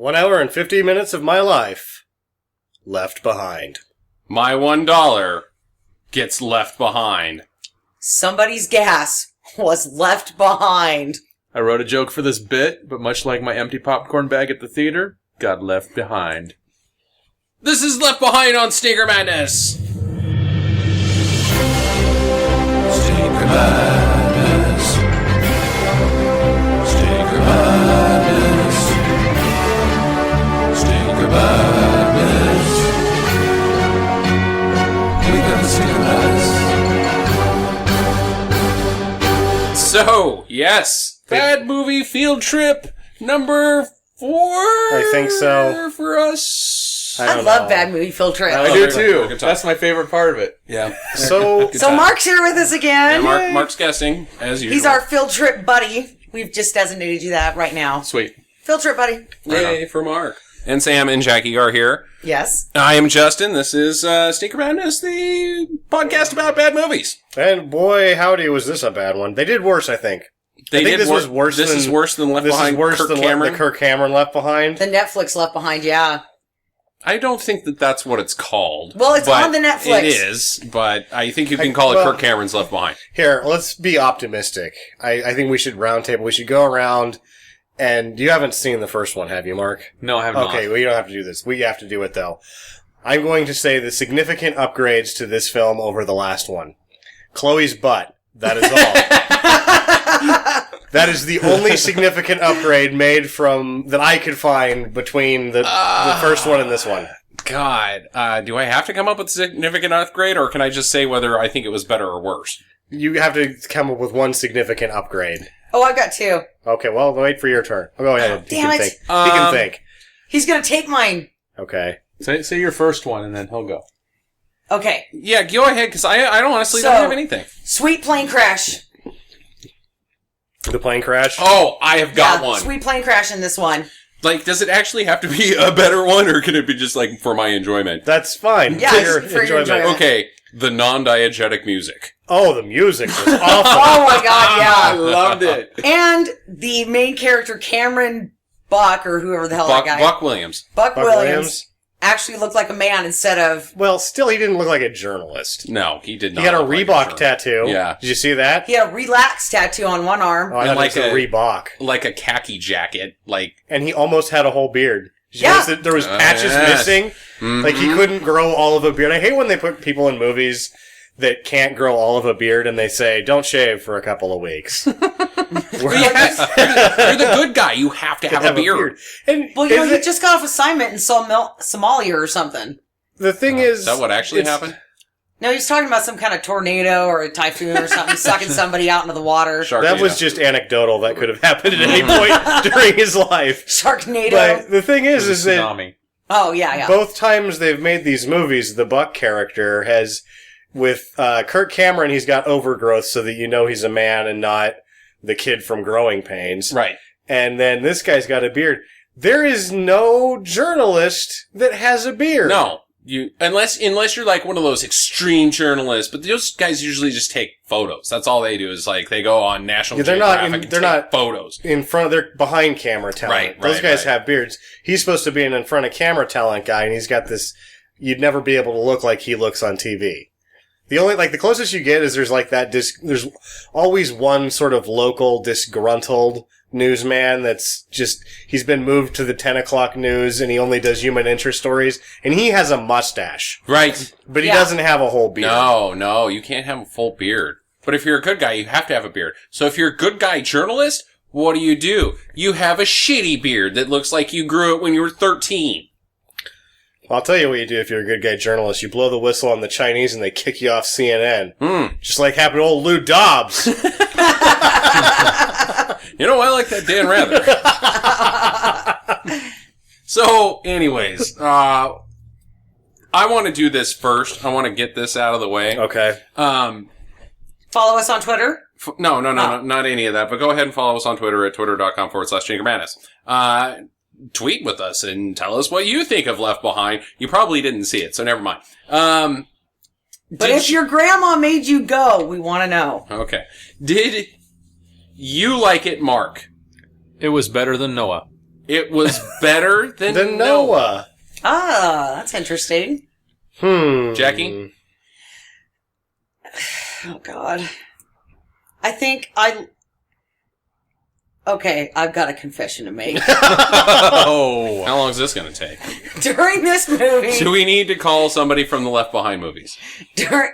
1 hour and 50 minutes of my life left behind. My $1 gets left behind. Somebody's gas was left behind. I wrote a joke for this bit, but much like my empty popcorn bag at the theater, got left behind. This is Left Behind on Stinker Madness. Stinker Madness. Stinker Madness. Stinker Madness. We got the Stinker Madness. So, yes, Bad Movie Field Trip number 4? I think so. For us. I love Bad Movie Field Trip. I do too. That's my favorite part of it. Yeah. So Mark's here with us again. Yeah, Mark's guessing, as usual. He's our field trip buddy. We've just designated you that right now. Sweet. Field trip buddy. Yay for Mark. And Sam and Jackie are here. Yes. I am Justin. This is Stinker Madness, the podcast about bad movies. And boy, howdy, was this a bad one. They did worse, I think. This is worse than Left Behind. This is worse Kirk than Cameron. the Kirk Cameron Left Behind. The Netflix Left Behind, yeah. I don't think that that's what it's called. Well, it's but on the Netflix. It is, but I think you can call it Kirk Cameron's Left Behind. Here, let's be optimistic. I think we should roundtable. We should go around, and you haven't seen the first one, have you, Mark? No, I have not. Okay, well, you don't have to do this. We have to do it, though. I'm going to say the significant upgrades to this film over the last one. Chloe's butt. That is all. That is the only significant upgrade made that I could find between the first one and this one. God, do I have to come up with a significant upgrade, or can I just say whether I think it was better or worse? You have to come up with one significant upgrade. Oh, I've got 2. Okay, well, wait for your turn. Go ahead. Damn it. Think. He can think. He's going to take mine. Okay. Say your first one, and then he'll go. Okay. Yeah, go ahead, because I don't honestly don't have anything. Sweet plane crash. The plane crash? Oh, I have got one. Sweet plane crash in this one. Like, does it actually have to be a better one, or can it be just, like, for my enjoyment? That's fine. Yeah, for your enjoyment. Okay, the non-diegetic music. Oh, the music was awful. Oh my god, yeah. I loved it. And the main character, Cameron Buck, or whoever the hell that guy is. Buck Williams. Buck Williams actually looked like a man instead of... Well, still, he didn't look like a journalist. No, he did not. He had a look like Reebok tattoo. Yeah. Did you see that? He had a relax tattoo on one arm. Oh, I thought like it was a Reebok. Like a khaki jacket. And he almost had a whole beard. Did you Yeah. notice that there was patches missing? Mm-hmm. Like, he couldn't grow all of a beard. I hate when they put people in movies that can't grow all of a beard and they say, don't shave for a couple of weeks. You're the good guy. You have to have a beard. And Well, you know, he just got off assignment in Somalia or something. The thing is... Is that what actually happened? No, he was talking about some kind of tornado or a typhoon or something, sucking somebody out into the water. That was just anecdotal. That could have happened at any point during his life. Sharknado. But the thing is that... Tsunami. Oh, yeah. Both times they've made these movies, the Buck character has... With Kirk Cameron, he's got overgrowth so that you know he's a man and not the kid from Growing Pains. Right. And then this guy's got a beard. There is no journalist that has a beard. No. Unless you're like one of those extreme journalists, but those guys usually just take photos. That's all they do is like they go on National Geographic and take photos. They're behind camera talent. Right, those guys have beards. He's supposed to be an in front of camera talent guy, and he's got this, you'd never be able to look like he looks on TV. The closest you get is there's always one sort of local disgruntled newsman that's just, he's been moved to the 10 o'clock news and he only does human interest stories and he has a mustache. Right. But he doesn't have a whole beard. No, you can't have a full beard. But if you're a good guy, you have to have a beard. So if you're a good guy journalist, what do? You have a shitty beard that looks like you grew it when you were 13. I'll tell you what you do if you're a good guy journalist. You blow the whistle on the Chinese and they kick you off CNN. Just like happened to old Lou Dobbs. You know, I like that Dan Rather. So, anyways, I want to do this first. I want to get this out of the way. Okay. Follow us on Twitter. No, not any of that. But go ahead and follow us on Twitter at twitter.com/JingerMadness. Tweet with us and tell us what you think of Left Behind. You probably didn't see it, so never mind. But if your grandma made you go, we want to know. Okay. Did you like it, Mark? It was better than Noah. It was better than Then Noah. Noah. Ah, that's interesting. Jackie? Oh, God. I think Okay, I've got a confession to make. Oh. How long is this going to take? During this movie, Do we need to call somebody from the Left Behind movies?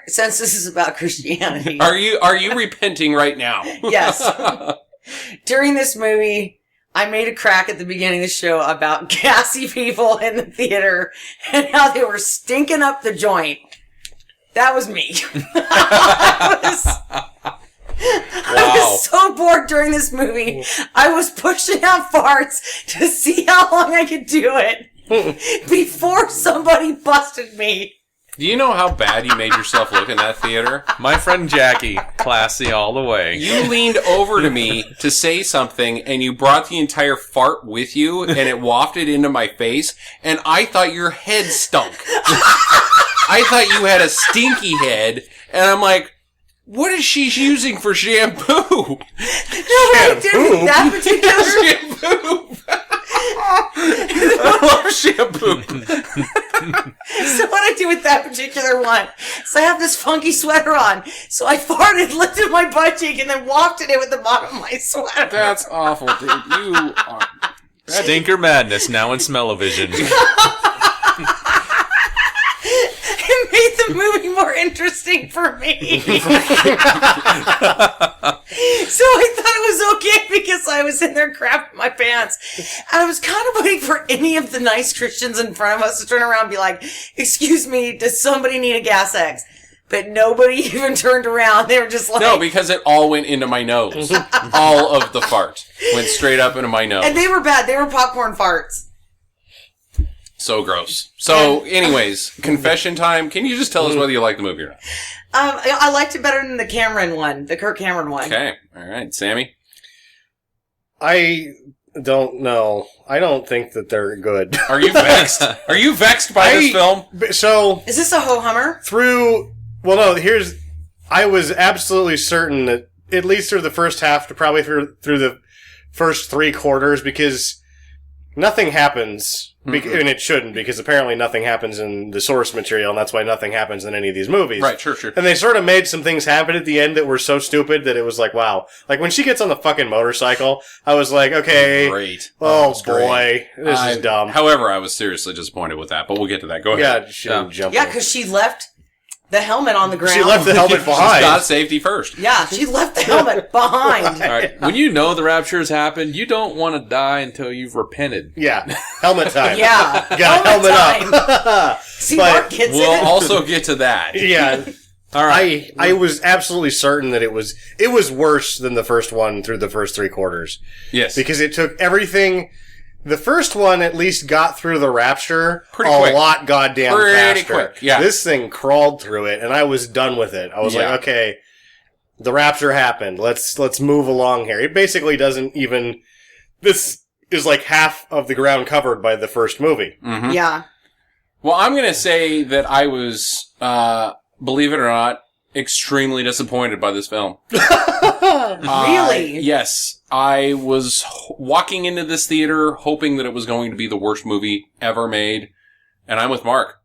since this is about Christianity, Are you repenting right now? yes. During this movie, I made a crack at the beginning of the show about gassy people in the theater and how they were stinking up the joint. That was me. I was so bored during this movie. I was pushing out farts to see how long I could do it before somebody busted me. Do you know how bad you made yourself look in that theater? My friend Jackie, classy all the way. You leaned over to me to say something, and you brought the entire fart with you, and it wafted into my face, and I thought your head stunk. I thought you had a stinky head, and I'm like, what is she using for shampoo? No, what I did with that particular Shampoo! I love shampoo. So what I did with that particular one, so I have this funky sweater on, so I farted, lifted my butt cheek, and then wafted it with the bottom of my sweater. That's awful, dude. You are... Stinker madness now in smell-o-vision. It made the movie more interesting for me. So I thought it was okay because I was in there crapping my pants. And I was kind of waiting for any of the nice Christians in front of us to turn around and be like, excuse me, does somebody need a gas X? But nobody even turned around. They were just like... No, because it all went into my nose. All of the fart went straight up into my nose. And they were bad. They were popcorn farts. So gross. So, anyways, confession time. Can you just tell us whether you like the movie or not? I liked it better than the Cameron one, the Kirk Cameron one. Okay. All right. Sammy? I don't know. I don't think that they're good. Are you vexed? Are you vexed by this film? So, Is this a ho-hummer? I was absolutely certain that at least through the first half to probably through the first 3 quarters, because nothing happens, and it shouldn't, because apparently nothing happens in the source material, and that's why nothing happens in any of these movies. Right, sure. And they sort of made some things happen at the end that were so stupid that it was like, wow. Like, when she gets on the fucking motorcycle, I was like, okay. Great. Oh, That was great. boy. This is dumb. However, I was seriously disappointed with that, but we'll get to that. Go ahead. Yeah, she didn't jump Yeah, on. because she left the helmet on the ground. She left the helmet She's behind. got safety first. Yeah, she left the helmet behind. All right. When you know the rapture has happened, you don't want to die until you've repented. Yeah, helmet time. Yeah. Got helmet time. up. See, But Mark gets We'll it. also get to that. Yeah. All right. I was absolutely certain that it was worse than the first one through the first 3 quarters. Yes. Because it took everything. The first one at least got through the rapture Pretty a quick. lot goddamn Pretty faster. quick, yeah. This thing crawled through it, and I was done with it. I was Yeah. like, okay, the rapture happened. Let's move along here. It basically doesn't even. This is like half of the ground covered by the first movie. Mm-hmm. Yeah. Well, I'm going to say that I was, believe it or not, extremely disappointed by this film. Really? Yes. I was walking into this theater hoping that it was going to be the worst movie ever made. And I'm with Mark.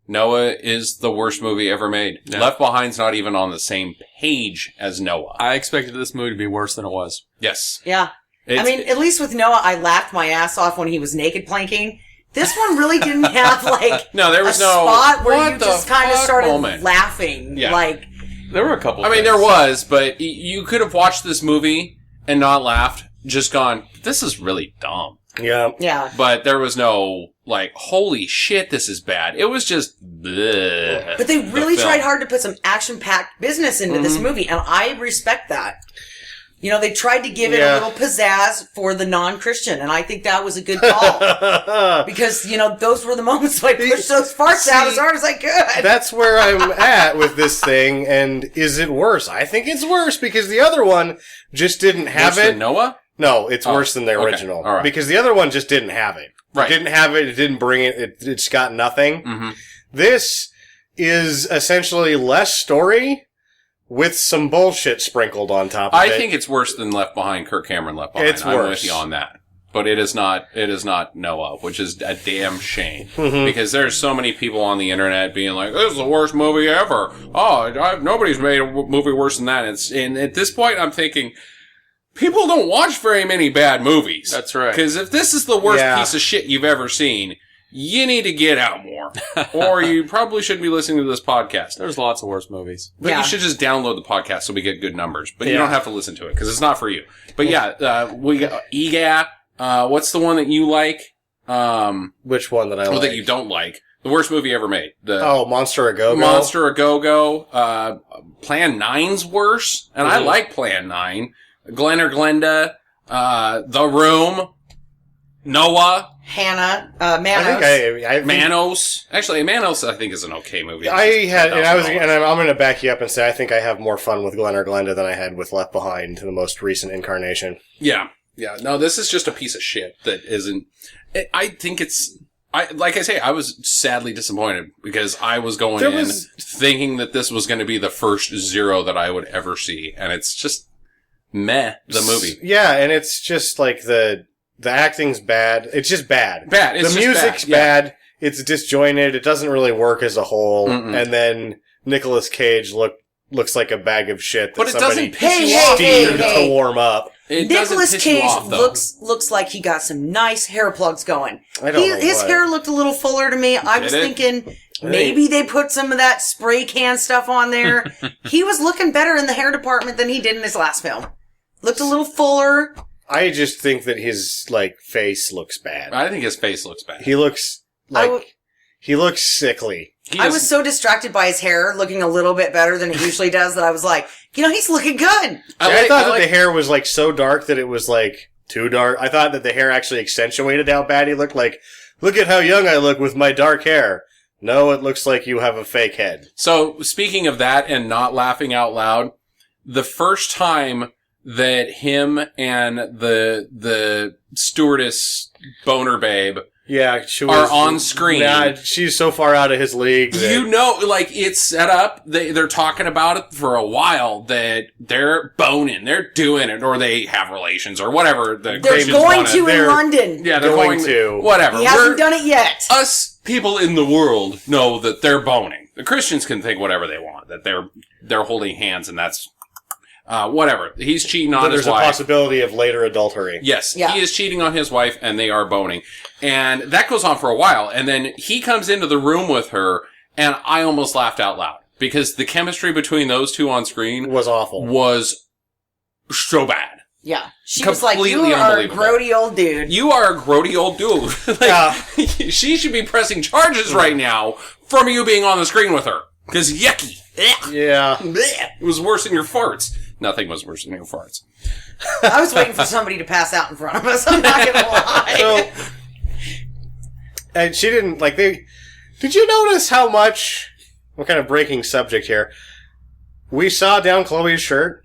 Noah is the worst movie ever made. Yeah. Left Behind's not even on the same page as Noah. I expected this movie to be worse than it was. Yes. Yeah. I mean, at least with Noah, I laughed my ass off when he was naked planking. This one really didn't have, like, no, there a was no spot where what you the just kind of fuck started moment. laughing. Yeah. Like, There were a couple I mean, things. there was, but you could have watched this movie and not laughed, just gone, this is really dumb. Yeah. yeah. But there was no, like, holy shit, this is bad. It was just, bleh. But they really The film. tried hard to put some action-packed business into this movie, and I respect that. You know, they tried to give it a little pizzazz for the non-Christian, and I think that was a good call. Because, you know, those were the moments I pushed those farts out as hard as I could. That's where I'm at with this thing, and is it worse? I think it's worse because the other one just didn't have Worse it. than Noah? No, it's worse than the okay. original. All right. Because the other one just didn't have it. Right. It didn't have it, it didn't bring it, it's got nothing. Mm-hmm. This is essentially less story with some bullshit sprinkled on top of it. I think it's worse than Left Behind, Kirk Cameron Left Behind. It's I'm worse. with you on that. but it is not Noah, which is a damn shame. Because there's so many people on the internet being like, this is the worst movie ever. Oh, nobody's made a movie worse than that. And at this point, I'm thinking, people don't watch very many bad movies. That's right. Because if this is the worst piece of shit you've ever seen, you need to get out more. Or you probably shouldn't be listening to this podcast. There's lots of worse movies. But you should just download the podcast so we get good numbers. But you don't have to listen to it, because it's not for you. But we got EGA. What's the one that you like? Which one that I like? Or that you don't like. The worst movie ever made. Monster A Go-Go? Monster A Go-Go. Plan 9's worse. And I like Plan 9. Glenn or Glenda. The Room. Noah. Hannah, Manos. I think Manos. Actually, Manos, I think, is an okay movie. I'm going to back you up and say I think I have more fun with Glenn or Glenda than I had with Left Behind, the most recent incarnation. Yeah. No, this is just a piece of shit that isn't. I think it's. Like I say, I was sadly disappointed because I was going thinking that this was going to be the first Zero that I would ever see, and it's just meh. The movie. Yeah, and it's just like the acting's bad. It's just bad. It's the music's bad. It's disjointed. It doesn't really work as a whole. And then Nicolas Cage looks like a bag of shit that but it somebody doesn't piss you off steamed to warm up. Nicolas Cage looks like he got some nice hair plugs going. His hair looked a little fuller to me. I was thinking maybe they put some of that spray can stuff on there. He was looking better in the hair department than he did in his last film. Looked a little fuller. I just think that his face looks bad. I think his face looks bad. He looks he looks sickly. I was so distracted by his hair looking a little bit better than it usually does that I was like, he's looking good. I thought that the hair was so dark that it was too dark. I thought that the hair actually accentuated how bad he looked. Look at how young I look with my dark hair. No, it looks like you have a fake head. So, speaking of that and not laughing out loud, the first time that him and the stewardess boner babe are on screen. Nah, she's so far out of his league. It's set up. They're talking about it for a while that they're boning, they're doing it, or they have relations, or whatever. They're going to in London. Yeah, they're going to. Whatever. He hasn't done it yet. Us people in the world know that they're boning. The Christians can think whatever they want, that they're holding hands, and that's whatever. He's cheating on his wife. There's a possibility of later adultery. Yes, he is cheating on his wife, and they are boning. And that goes on for a while, and then he comes into the room with her, and I almost laughed out loud. Because the chemistry between those two on screen was awful. Was so bad. Yeah. She was like, you are a grody old dude. You are a grody old dude. She should be pressing charges right now from you being on the screen with her. Because yucky. Yeah. It was worse than your farts. Nothing was worse than your farts. I was waiting for somebody to pass out in front of us. I'm not going to lie. And she didn't, did you notice how much, we're kind of breaking subject here, we saw down Chloe's shirt?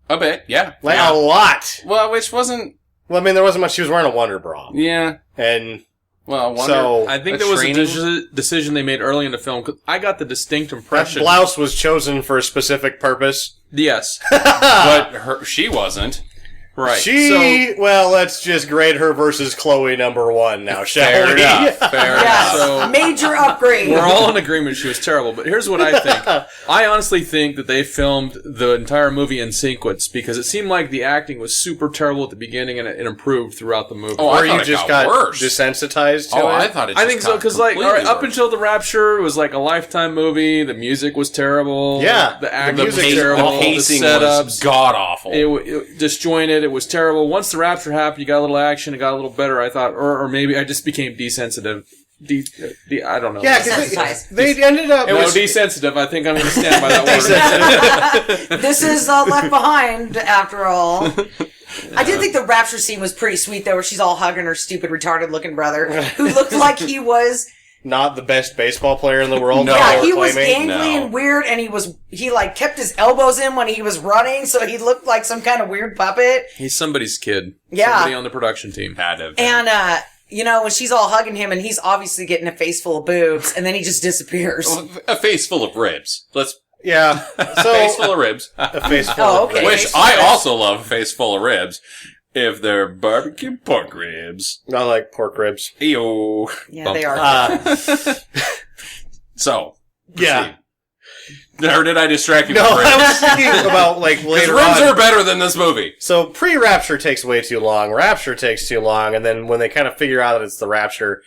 A bit, yeah. A lot. Well, which wasn't... Well, I mean, there wasn't much. She was wearing a Wonder Bra. Yeah. And... Well, so I think there was a decision they made early in the film, because I got the distinct impression... That blouse was chosen for a specific purpose. Yes. But she wasn't. Right. Let's just grade her versus Chloe #1 now, shall we? Fair enough. So, major upgrade. We're all in agreement she was terrible, but here's what I think. I honestly think that they filmed the entire movie in sequence, because it seemed like the acting was super terrible at the beginning and it improved throughout the movie. Or you just got worse. Desensitized to it? I thought it just I think so, because up until the Rapture, it was a Lifetime movie, the music was terrible. Yeah. The acting was terrible. The pacing the setups was god-awful. It disjointed. It was terrible. Once the Rapture happened, you got a little action. It got a little better, I thought. Or maybe I just became desensitive. I don't know. Yeah, because they ended up... desensitive. I think I'm going to stand by that word. This is Left Behind, after all. I did think the Rapture scene was pretty sweet, though, where she's all hugging her stupid, retarded-looking brother, who looked like he was... Not the best baseball player in the world. No. Yeah, he was gangly and weird, and he kept his elbows in when he was running, so he looked like some kind of weird puppet. He's somebody's kid. Yeah. Somebody on the production team. And, when she's all hugging him, and he's obviously getting a face full of boobs, and then he just disappears. A face full of ribs. Yeah. A face full of ribs. A face full of ribs. Which I also love, a face full of ribs. if they're barbecue pork ribs. I like pork ribs. Ew. Yeah, they are. So, Yeah. or did I distract you? No, with ribs? I was thinking about, like, 'Cause later ribs on. are better than this movie. So, pre-Rapture takes way too long. Rapture takes too long. And then when they kind of figure out that it's the Rapture,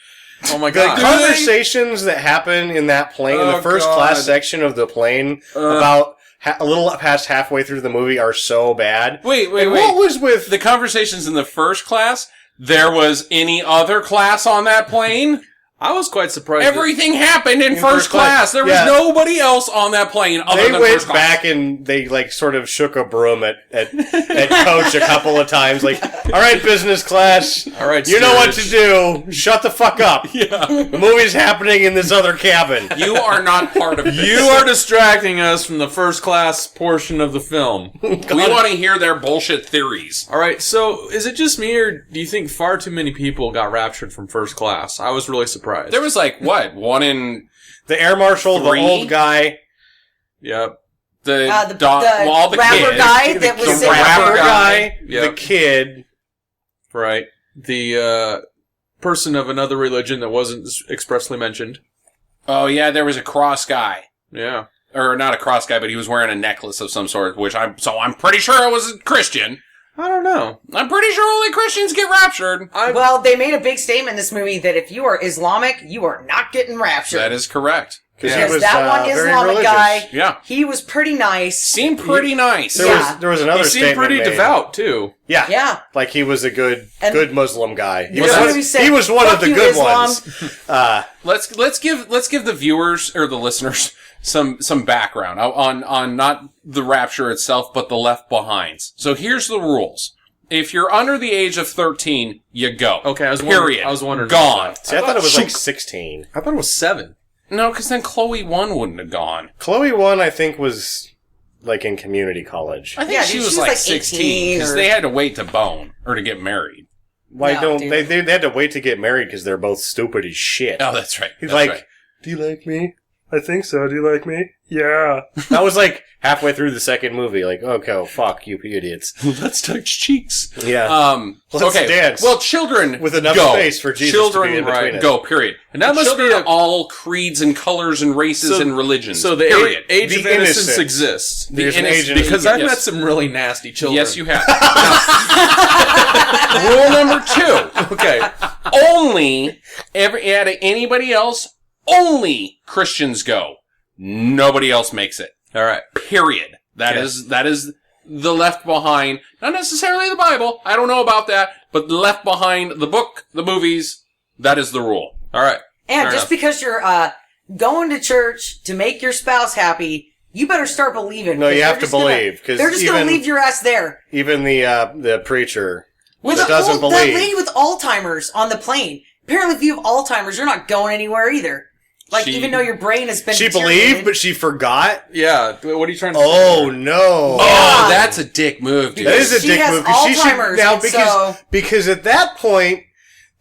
Oh my the god. conversations that happen in that plane, in the Oh, first God. class section of the plane, about a little past halfway through the movie are so bad. Wait. And what was with... The conversations in the first class, there was any other class on that plane? I was quite surprised. Everything happened in first first class. class. There was Yeah. nobody else on that plane other They than went first class. back and they, like, sort of shook a broom at Coach a couple of times. Like, all right, business class. All right, You know what to steerage. do. Shut the fuck up. Yeah. The movie's happening in this other cabin. You are not part of You this. are distracting us from the first class portion of the film. We want to hear their bullshit theories. All right, so is it just me, or do you think far too many people got raptured from first class? I was really surprised. There was like, what? One in The air marshal, Three? the old guy, Yep. the, The all the rapper kids. guy that was the sitting rapper there. guy, Yep. the kid. Right. The person of another religion that wasn't expressly mentioned. Oh yeah, there was a cross guy. Yeah. Or not a cross guy, but he was wearing a necklace of some sort, which I'm pretty sure it was a Christian. I don't know. I'm pretty sure only Christians get raptured. Well, they made a big statement in this movie that if you are Islamic, you are not getting raptured. That is correct. Because Because that one very Islamic religious. guy, Yeah. he was pretty nice. Seemed pretty nice. There was another He seemed statement pretty made. devout, too. Yeah. Yeah. Like he was a good Muslim guy. He This was, movie said, he was one "Fuck of the you, good Islam." ones. Let's give the viewers or the listeners some background on not the Rapture itself, but the Left Behinds. So here's the rules. If you're under the age of 13, you go. Okay, I was wondering. Gone. See, I thought it was like 16. I thought it was 7. No, because then Chloe 1 wouldn't have gone. Chloe 1, I think, was like in community college. I think Yeah, she dude, was she was like like 16 18 because or- they had to wait to bone or to get married. Why No, don't dude. they had to wait to get married because they're both stupid as shit. Oh, that's right. He's That's like, right. do you like me? I think so. Do you like me? Yeah. That was like halfway through the second movie. Like, okay, oh, fuck you idiots. Let's touch cheeks. Yeah. Let's okay. dance. Well, children With enough go. space for Jesus children, to be in between us. Go. Period. And that must children be are all creeds and colors and races So- and religions. So the period. age The of innocence innocence. exists. There's an innocent- age of Because I've Yes. met some really nasty children. Yes, you have. Now, rule number 2. Okay. Only anybody else. Only Christians go. Nobody else makes it. All right. Period. That is the Left Behind. Not necessarily the Bible. I don't know about that, but the Left Behind, the book, the movies. That is the rule. All right. And Fair just enough. because you're going to church to make your spouse happy, you better start believing. No, you because have they're to just gonna- believe, 'cause they're just going even- to leave your ass there. Even the preacher With that doesn't that believe. lady with Alzheimer's on the plane. Apparently, if you have Alzheimer's, you're not going anywhere either. Like, She- even though your brain has been She deteriorated. believed, but she forgot. Yeah. What are you trying to say? Oh no! Oh, that's a dick move, dude. That is a She dick has move. 'Cause she should Alzheimer's, now and because at that point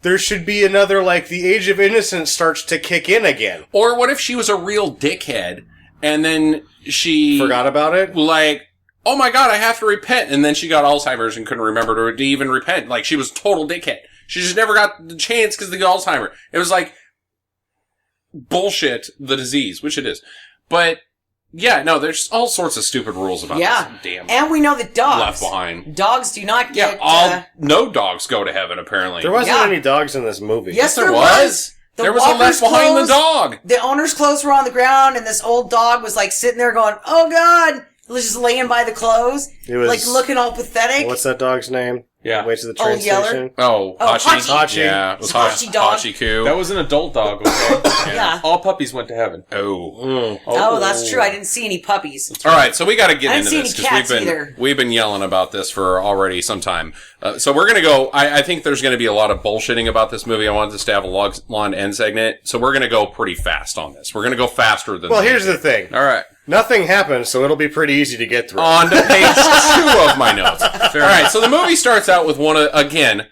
there should be another like the age of innocence starts to kick in again. Or what if she was a real dickhead and then she Forgot about it. like, oh my god, I have to repent, and then she got Alzheimer's and couldn't remember to even repent. Like she was a total dickhead. She just never got the chance because of the Alzheimer. It was like bullshit, the disease, which it is. But yeah, no, there's all sorts of stupid rules about Yeah. this damn And we know that dogs. Left Behind. Dogs do not Yeah, get. no dogs go to heaven apparently. There wasn't Yeah. any dogs in this movie. Yes, there there was. The There was a walker's Left Behind the clothes- dog. The owner's clothes were on the ground, and this old dog was like sitting there going, "Oh God!" He was just laying by the clothes, It was- like looking all pathetic. What's that dog's name? Yeah. Wait to the train Old Yeller? station. Oh, Oh, Hachi. Hachi. Yeah, it was It's a Hachi dog. Hachi-Ku. That was an adult dog. Okay? Yeah. All puppies went to heaven. Oh. Oh, that's true. I didn't see any puppies. All right, so we got to get I into didn't this see any cats we've either. been yelling about this for already some time. So we're gonna go. I think there's gonna be a lot of bullshitting about this movie. I wanted this to have a long end segment, so we're gonna go pretty fast on this. We're gonna go faster than. Well, here's the thing. All right. Nothing happens, so it'll be pretty easy to get through. on to page 2 of my notes. All right, so the movie starts out with again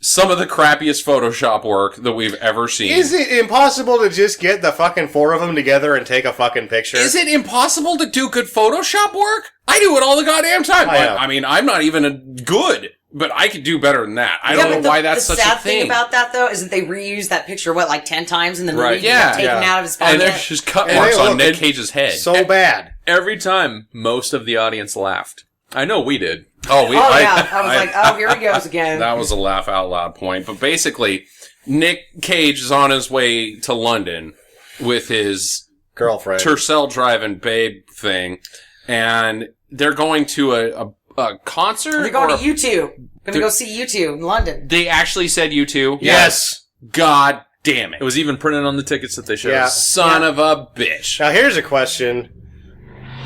some of the crappiest Photoshop work that we've ever seen. Is it impossible to just get the fucking 4 of them together and take a fucking picture? Is it impossible to do good Photoshop work? I do it all the goddamn time. I know. I mean, I'm not even good But I could do better than that. I Yeah, don't but know why that's the such a sad thing. thing about that, though, is that they reused that picture, like 10 times in the movie? Right. Yeah. Taken out of his and pocket. there's just cut And marks they on look- Nick Cage's head. So bad. Every time, most of the audience laughed. I know we did. oh, we, Oh, yeah. I was like, oh, here he goes again. that was a laugh out loud point. But basically, Nick Cage is on his way to London with his Girlfriend. Tercel driving babe thing, and they're going to a concert. They're going or- to U2. Gonna go see U2 in London. They actually said U2. Yes. God damn it! It was even printed on the tickets that they showed. Yeah. Son of a bitch. Now here's a question.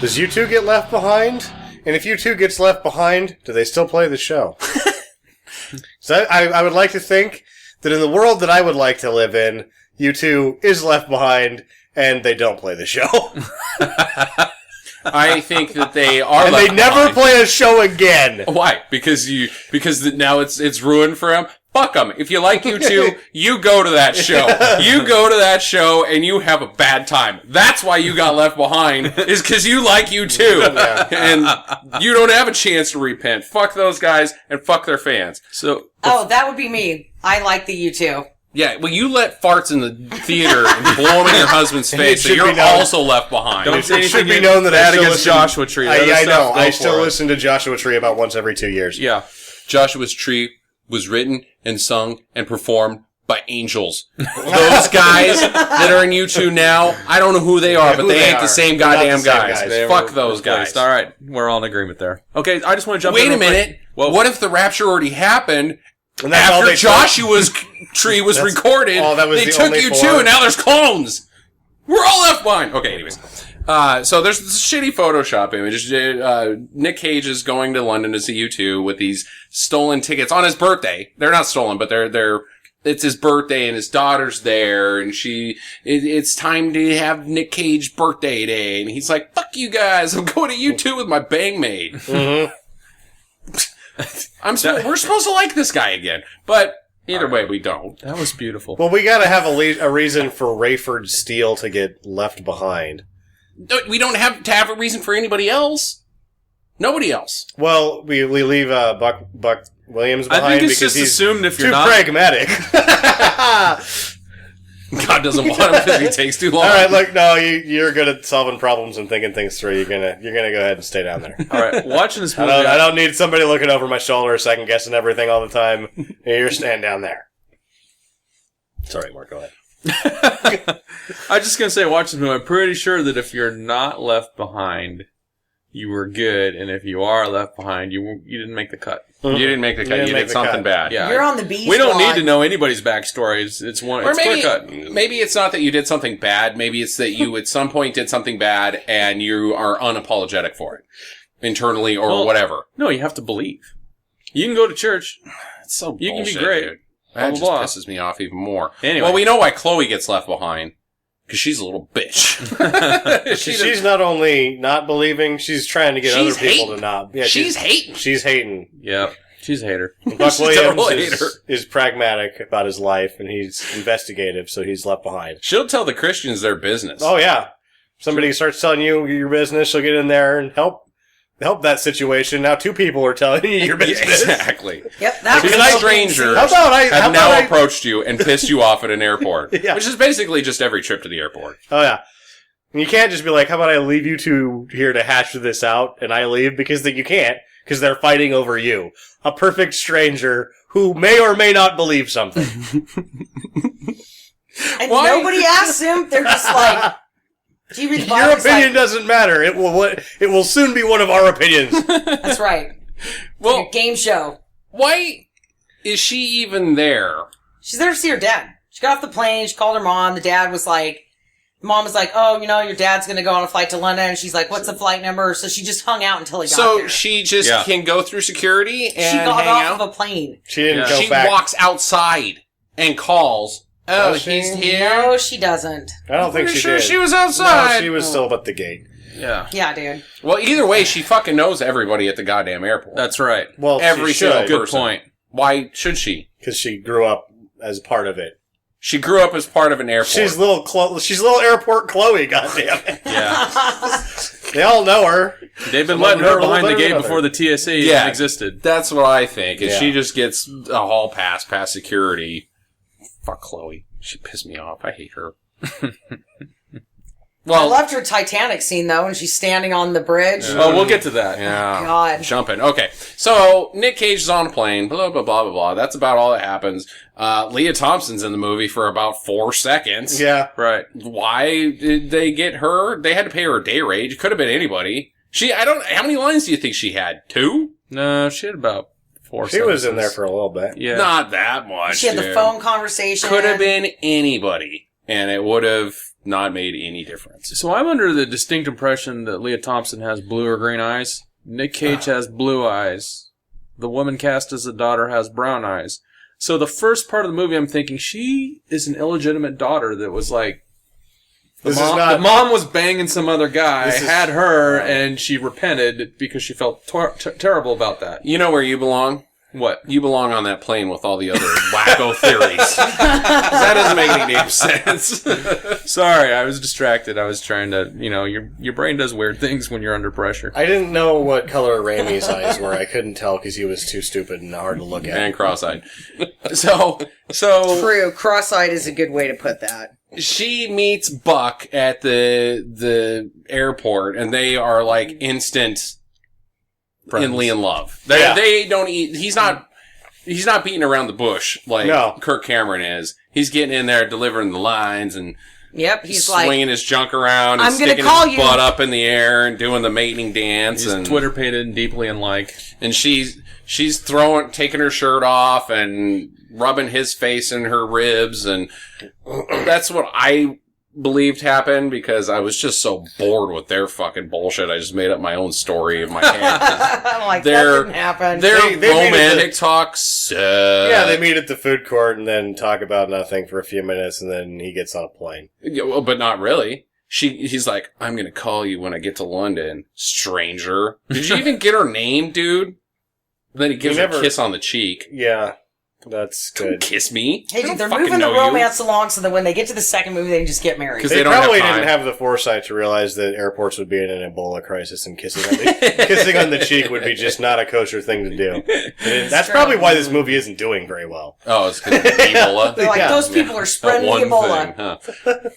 Does U2 get left behind? And if U2 gets left behind, do they still play the show? So I would like to think that in the world that I would like to live in, U2 is left behind and they don't play the show. I think that they are. And left they never behind. play a show again. Why? Because now it's ruined for him. Fuck them. If you like U2, you go to that show. You go to that show and you have a bad time. That's why you got left behind, is because you like U2. And you don't have a chance to repent. Fuck those guys and fuck their fans. So, Oh, that would be me. I like the U2. Yeah, well, you let farts in the theater and blow them in your husband's face, so should be you're known- also left behind. Don't say It should anything be known that I bad still against listen- Joshua Tree. The other I know. stuff, go I still for it. listen to Joshua Tree about once every 2 years. Yeah. Joshua's Tree was written and sung and performed by angels. Those guys that are in U2 now, I don't know who they are, but who they they ain't are. the same They're not goddamn the same guys. guys. They Fuck were those guys. replaced. All right. We're all in agreement there. Okay, I just want to jump in Wait a real quick. minute. Well, What if the rapture already happened? And that's all After they Joshua's Tree was recorded, oh, that was they the took only U2 four? and now there's clones. We're all left behind. Okay, anyways. So there's this shitty Photoshop image. Nick Cage is going to London to see U2 with these stolen tickets on his birthday. They're not stolen, but it's his birthday and his daughter's there and it's time to have Nick Cage birthday day. And he's like, fuck you guys. I'm going to U2 with my bang maid. Mm-hmm. We're supposed to like this guy again, but either way, we don't. that was beautiful. Well, we gotta have a reason for Rayford Steele to get left behind. We don't have to have a reason for anybody else. Nobody else. Well, we leave Buck Williams I behind think it's because just he's assumed if you're too not... pragmatic. God doesn't want him because he takes too long. All right, look, no, you're good at solving problems and thinking things through. You're gonna go ahead and stay down there. All right, watching this movie... I don't need somebody looking over my shoulder, second guessing everything all the time. You're staying down there. Sorry, Mark, go ahead. I was just going to say, watch this movie. I'm pretty sure that if you're not left behind, you were good, and if you are left behind, you didn't make the cut. You didn't make the cut. didn't You make did the something cut. bad. Yeah. You're on the B We don't squad. need to know anybody's backstory. It's one. Or It's clear cut. maybe it's not that you did something bad. Maybe it's that you at some point did something bad and you are unapologetic for it. Internally or Well, whatever. No, you have to believe. You can go to church. It's so You can be bullshit, great. dude. Blah, That blah, just blah. pisses me off even more. Anyway. Well, we know why Chloe gets left behind. Because she's a little bitch. She's not only not believing, she's trying to get She's other people hating. to not. Yeah, She's hating. She's hating. Yeah, she's a hater. Buck She's a total Williams hater. is pragmatic about his life, and he's investigative, so he's left behind. She'll tell the Christians their business. Oh yeah, somebody starts telling you your business, she'll get in there and help that situation. Now 2 people are telling you your Yeah, business. exactly. Yep, that Because was a so stranger How about I? How have about now I? approached you and pissed you off at an airport. Yeah. Which is basically just every trip to the airport. Oh yeah. And you can't just be like, how about I leave you 2 here to hash this out, and I leave, because you can't, because they're fighting over you. A perfect stranger who may or may not believe something. And Why? nobody asks him. They're just like, do you read the Bible? Your He's opinion like, doesn't matter. It will soon be one of our opinions. That's right. Well, A game show. why is she even there? She's there to see her dad. She got off the plane. She called her mom. The dad was like, mom was like, oh, your dad's going to go on a flight to London. And she's like, what's the flight number? So she just hung out until he got So there. she just Yeah. can go through security and She got hang off out? of a plane. She didn't Yeah. go She back. walks outside and calls. Oh, Does she? he's here? No, she doesn't. I don't think Pretty she sure did. she was No, outside. she was still at the gate. Yeah, Yeah, dude. Well, either way, she fucking knows everybody at the goddamn airport. that's right. Well, Every she single should, Good person. point. Why should she? because she grew up as part of it. She grew up as part of an airport. She's little airport Chloe. Goddamn it! Yeah. They all know her. They've been Some letting of them her are a little behind the better gate than before the TSA Yeah. even existed. That's what I think. Is Yeah. she just gets a hall pass past security. Fuck Chloe. She pissed me off. I hate her. I loved her Titanic scene though, when she's standing on the bridge. Oh, we'll get to that. Yeah. God. Jumping. Okay. So, Nick Cage is on a plane. Blah, blah, blah, blah, blah. That's about all that happens. Leah Thompson's in the movie for about 4 seconds. Yeah. Right. Why did they get her? They had to pay her a day rate. It could have been anybody. How many lines do you think she had? 2? No, she had about 4 She was in sentences. there for a little bit. Yeah. Not that much. She had the dude. phone conversation. Could have been anybody. And it would have not made any difference. So I'm under the distinct impression that Leah Thompson has blue or green eyes. Nick Cage has blue eyes. The woman cast as the daughter has brown eyes. So the first part of the movie, I'm thinking she is an illegitimate daughter that was like, the mom was banging some other guy, had her, and she repented because she felt terrible about that. You know where you belong? What? You belong on that plane with all the other wacko theories. That doesn't make any damn sense. Sorry, I was distracted. I was trying to, your brain does weird things when you're under pressure. I didn't know what color Raimi's eyes were. I couldn't tell because he was too stupid and hard to look at. And cross-eyed. So True. Cross-eyed is a good way to put that. she meets Buck at the airport, and they are like instant friendly in love. They don't eat. He's not beating around the bush like Kirk Cameron is. He's getting in there, delivering the lines, and he's swinging his junk around and I'm gonna sticking call his you. butt up in the air and doing the mating dance. He's and Twitter-pated and deeply unlike. And she's taking her shirt off and rubbing his face in her ribs, and that's what I believed happened because I was just so bored with their fucking bullshit. I just made up my own story in my head. I'm like, that didn't happen. Their They romantic talk sucks. Yeah, they meet at the food court and then talk about nothing for a few minutes, and then he gets on a plane. Yeah, well, but not really. He's like, I'm gonna call you when I get to London, stranger. Did you even get her name, dude? Then he gives her a kiss on the cheek. Yeah, that's good. Don't kiss me. Hey, I don't dude, they're fucking moving the know you. romance along so that when they get to the second movie, they can just get married. 'Cause They they don't have probably time. didn't have the foresight to realize that airports would be in an Ebola crisis and kissing on the cheek would be just not a kosher thing to do. And that's probably why this movie isn't doing very well. Oh, it's because of Ebola. They're like, those people are That spreading one Ebola. thing, huh?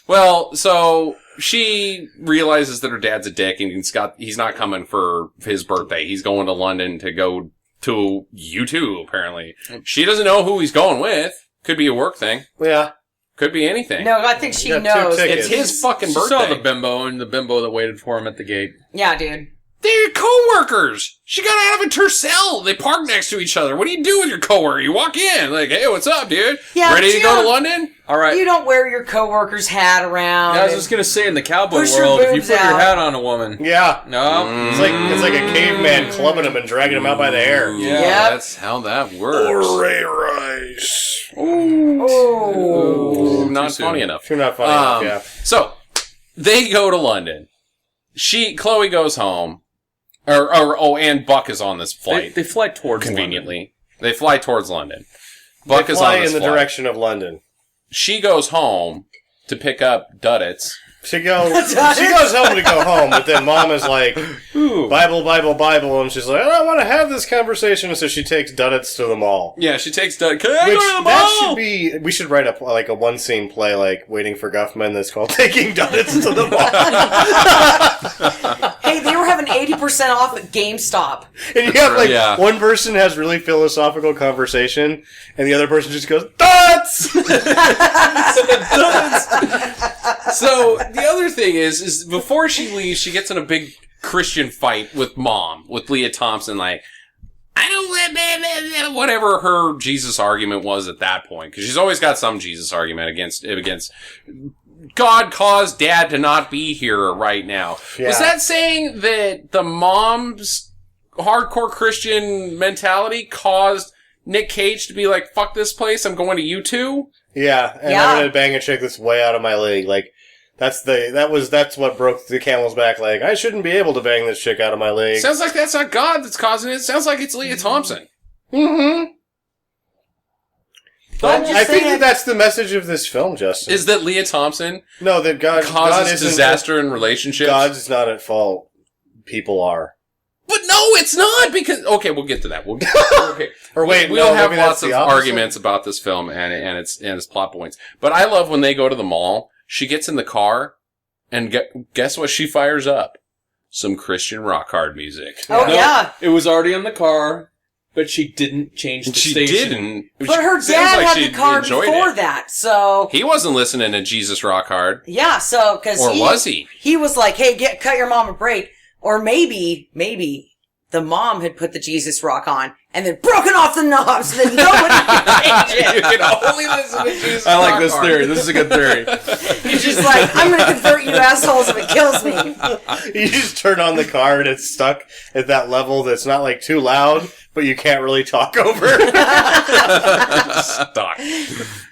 Well, so she realizes that her dad's a dick and he's not coming for his birthday. He's going to London to go to U2, apparently. She doesn't know who he's going with. Could be a work thing. Yeah. Could be anything. No, I think she Got two knows. tickets. It's his fucking She birthday. saw the bimbo and the bimbo that waited for him at the gate. Yeah, dude. They're coworkers. She got out of a Tercel. They park next to each other. What do you do with your coworker? You walk in like, hey, what's up, dude? Yeah, Ready but to you go to don't- London? All right. You don't wear your coworker's hat around. I was and- just gonna say, in the cowboy Push your world, if you boobs put your out. hat on a woman, Yeah. no, It's like a caveman clubbing him and dragging him out by the hair. Ooh, Yep. That's how that works. Ray Rice. Oh. Not Too soon. funny enough. Too not funny enough, yeah. So, they go to London. Chloe goes home. And Buck is on this flight. they fly towards Conveniently. They fly towards London. Buck They is fly on this in the flight. direction of London. She goes home to pick up Duddits. She goes home to go home, but then Mom is like, Bible, Bible, Bible, and she's like, I don't want to have this conversation, so she takes Duddits to the mall. Yeah, she takes Duddits. Can I Which, go to the that mall? should be, we should write a one-scene play, like, Waiting for Guffman, that's called Taking Duddits to the Mall. Hey, they were having 80% off at GameStop. And you have, Yeah. one person has really philosophical conversation, and the other person just goes, Duds! So, the other thing is before she leaves, she gets in a big Christian fight with Mom, with Leah Thompson, like, I don't, whatever her Jesus argument was at that point, because she's always got some Jesus argument against God caused Dad to not be here right now. Yeah. Was that saying that the mom's hardcore Christian mentality caused Nick Cage to be like, fuck this place, I'm going to U2? Yeah, and Yeah. I'm gonna bang a chick that's way out of my league. Like, that's what broke the camel's back. Like, I shouldn't be able to bang this chick out of my league. Sounds like that's not God that's causing it. Sounds like it's Leah Thompson. Mm-hmm. I'm just I think saying- that's the message of this film, Justin. Is that Leah Thompson No, that God causes isn't disaster in relationships? God's not at fault. people are. But no, it's not, because... Okay, we'll get to that. Okay. Or wait, we'll no, have maybe lots that's of the opposite. arguments about this film and its plot points. But I love when they go to the mall, she gets in the car, and guess what she fires up? Some Christian rock hard music. Oh, No, yeah. It was already in the car, but she didn't change the She station. didn't. But her Sounds dad like had she the car enjoyed before it. that, so... He wasn't listening to Jesus Rock Hard. Yeah, so, because Or was he? He was like, hey, cut your mom a break. Or maybe, the mom had put the Jesus Rock on and then broken off the knobs so that nobody could change You it. can only listen to Jesus I like Rock this Hard. theory. This is a good theory. He's just like, I'm going to convert you assholes if it kills me. You just turn on the car and it's stuck at that level that's not like too loud, but you can't really talk over. Stuck.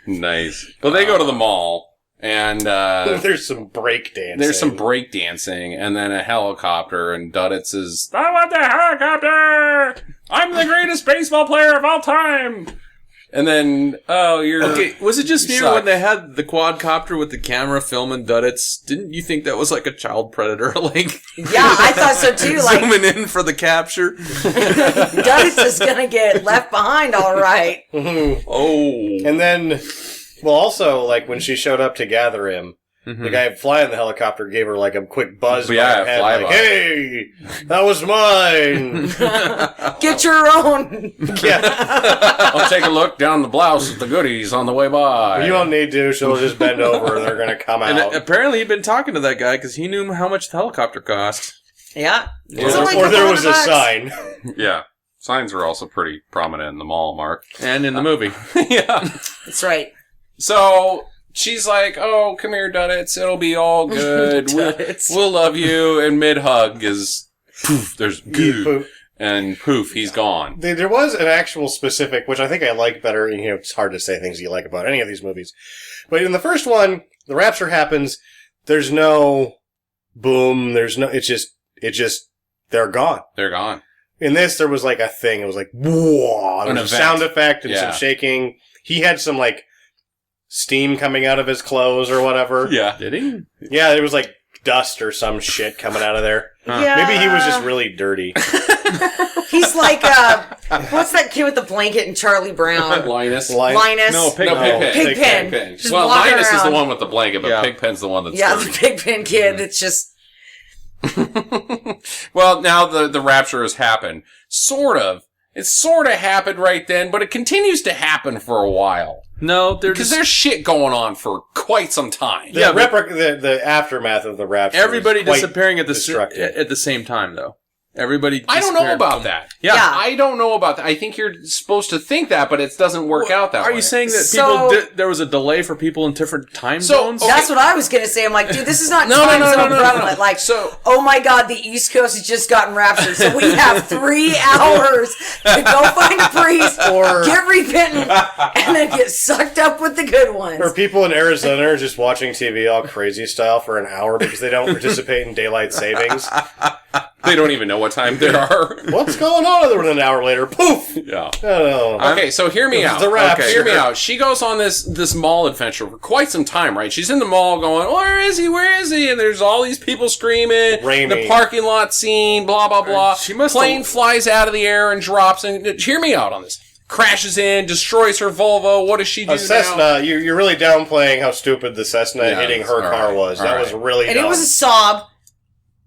Nice. Well, they go to the mall, and There's some break dancing. there's some break dancing, and then a helicopter, and Duddit says, I want the helicopter! I'm the greatest baseball player of all time! And then, oh, you're... Okay, was it just You me suck. when they had the quadcopter with the camera filming Duddits? Didn't you think that was like a child predator? Like, Yeah, I thought so too. Like, zooming in for the capture? Duddits is going to get left behind all right. Oh. And then, well, also, like, when she showed up to gather him, the guy flying the helicopter gave her, like, a quick buzz Yeah, by her head, flyby. like, hey, that was mine! Get your own. Yeah, I'll take a look down the blouse at the goodies on the way by. you don't need to, she'll just bend over and they're gonna come And out. apparently he'd been talking to that guy because he knew how much the helicopter cost. Yeah. Or there was a sign. Yeah. Signs are also pretty prominent in the mall, Mark. And in the movie. Yeah. That's right. So... she's like, oh, come here, Duddits. It'll be all good. Duddits. We'll love you. And mid-hug is, poof, there's goo. Poof. And poof, he's gone. There was an actual specific, which I think I like better. You know, it's hard to say things you like about any of these movies. But in the first one, the rapture happens. There's no boom. There's no, it's just, they're gone. They're gone. In this, there was like a thing. It was like, whoa. There An was a event. sound effect and Yeah. some shaking. He had some like steam coming out of his clothes or whatever. Yeah. Did he? Yeah, there was like dust or some shit coming out of there. Yeah. Maybe he was just really dirty. He's like, what's that kid with the blanket in Charlie Brown? Linus. Linus. No, No, Pigpen. Pigpen. Pigpen. Just Well, walking Linus is the around. one with the blanket, but Yeah. Pigpen's the one that's Yeah, dirty. the Pigpen kid that's just... Well, now the rapture has happened. Sort of. It sort of happened right then, but it continues to happen for a while. No, they're Because just... there's shit going on for quite some time. The, Yeah, but- the aftermath of the rapture. Everybody was quite disappearing at destructive. the same time, though. Everybody I don't know disappeared about from- that. Yeah. Yeah. I don't know about that. I think you're supposed to think that, but it doesn't work out that way. Are you saying that So- there was a delay for people in different time So, zones? okay. That's what I was going to say. I'm like, dude, this is not No, time no, zone no. prevalent. Like, So- oh my God, the East Coast has just gotten raptured. So we have 3 hours to go find a priest, Or- get repentant, and then get sucked up with the good ones. Or people in Arizona are just watching TV all crazy style for an hour because they don't participate in daylight savings. They don't even know what time they are. What's going on? And then an hour later, poof! Yeah. Oh, Okay, so hear me out. the rapture. Okay, hear me out. She goes on this mall adventure for quite some time, right? She's in the mall going, where is he? Where is he? And there's all these people screaming. Raining. The parking lot scene, blah, blah, blah. She must Plane have- flies out of the air and drops. And hear me out on this. Crashes in, destroys her Volvo. What does she do a Cessna, now? you're really downplaying how stupid the Cessna Yeah, hitting her all car right, was. all That right. was really and dumb. it was a sob.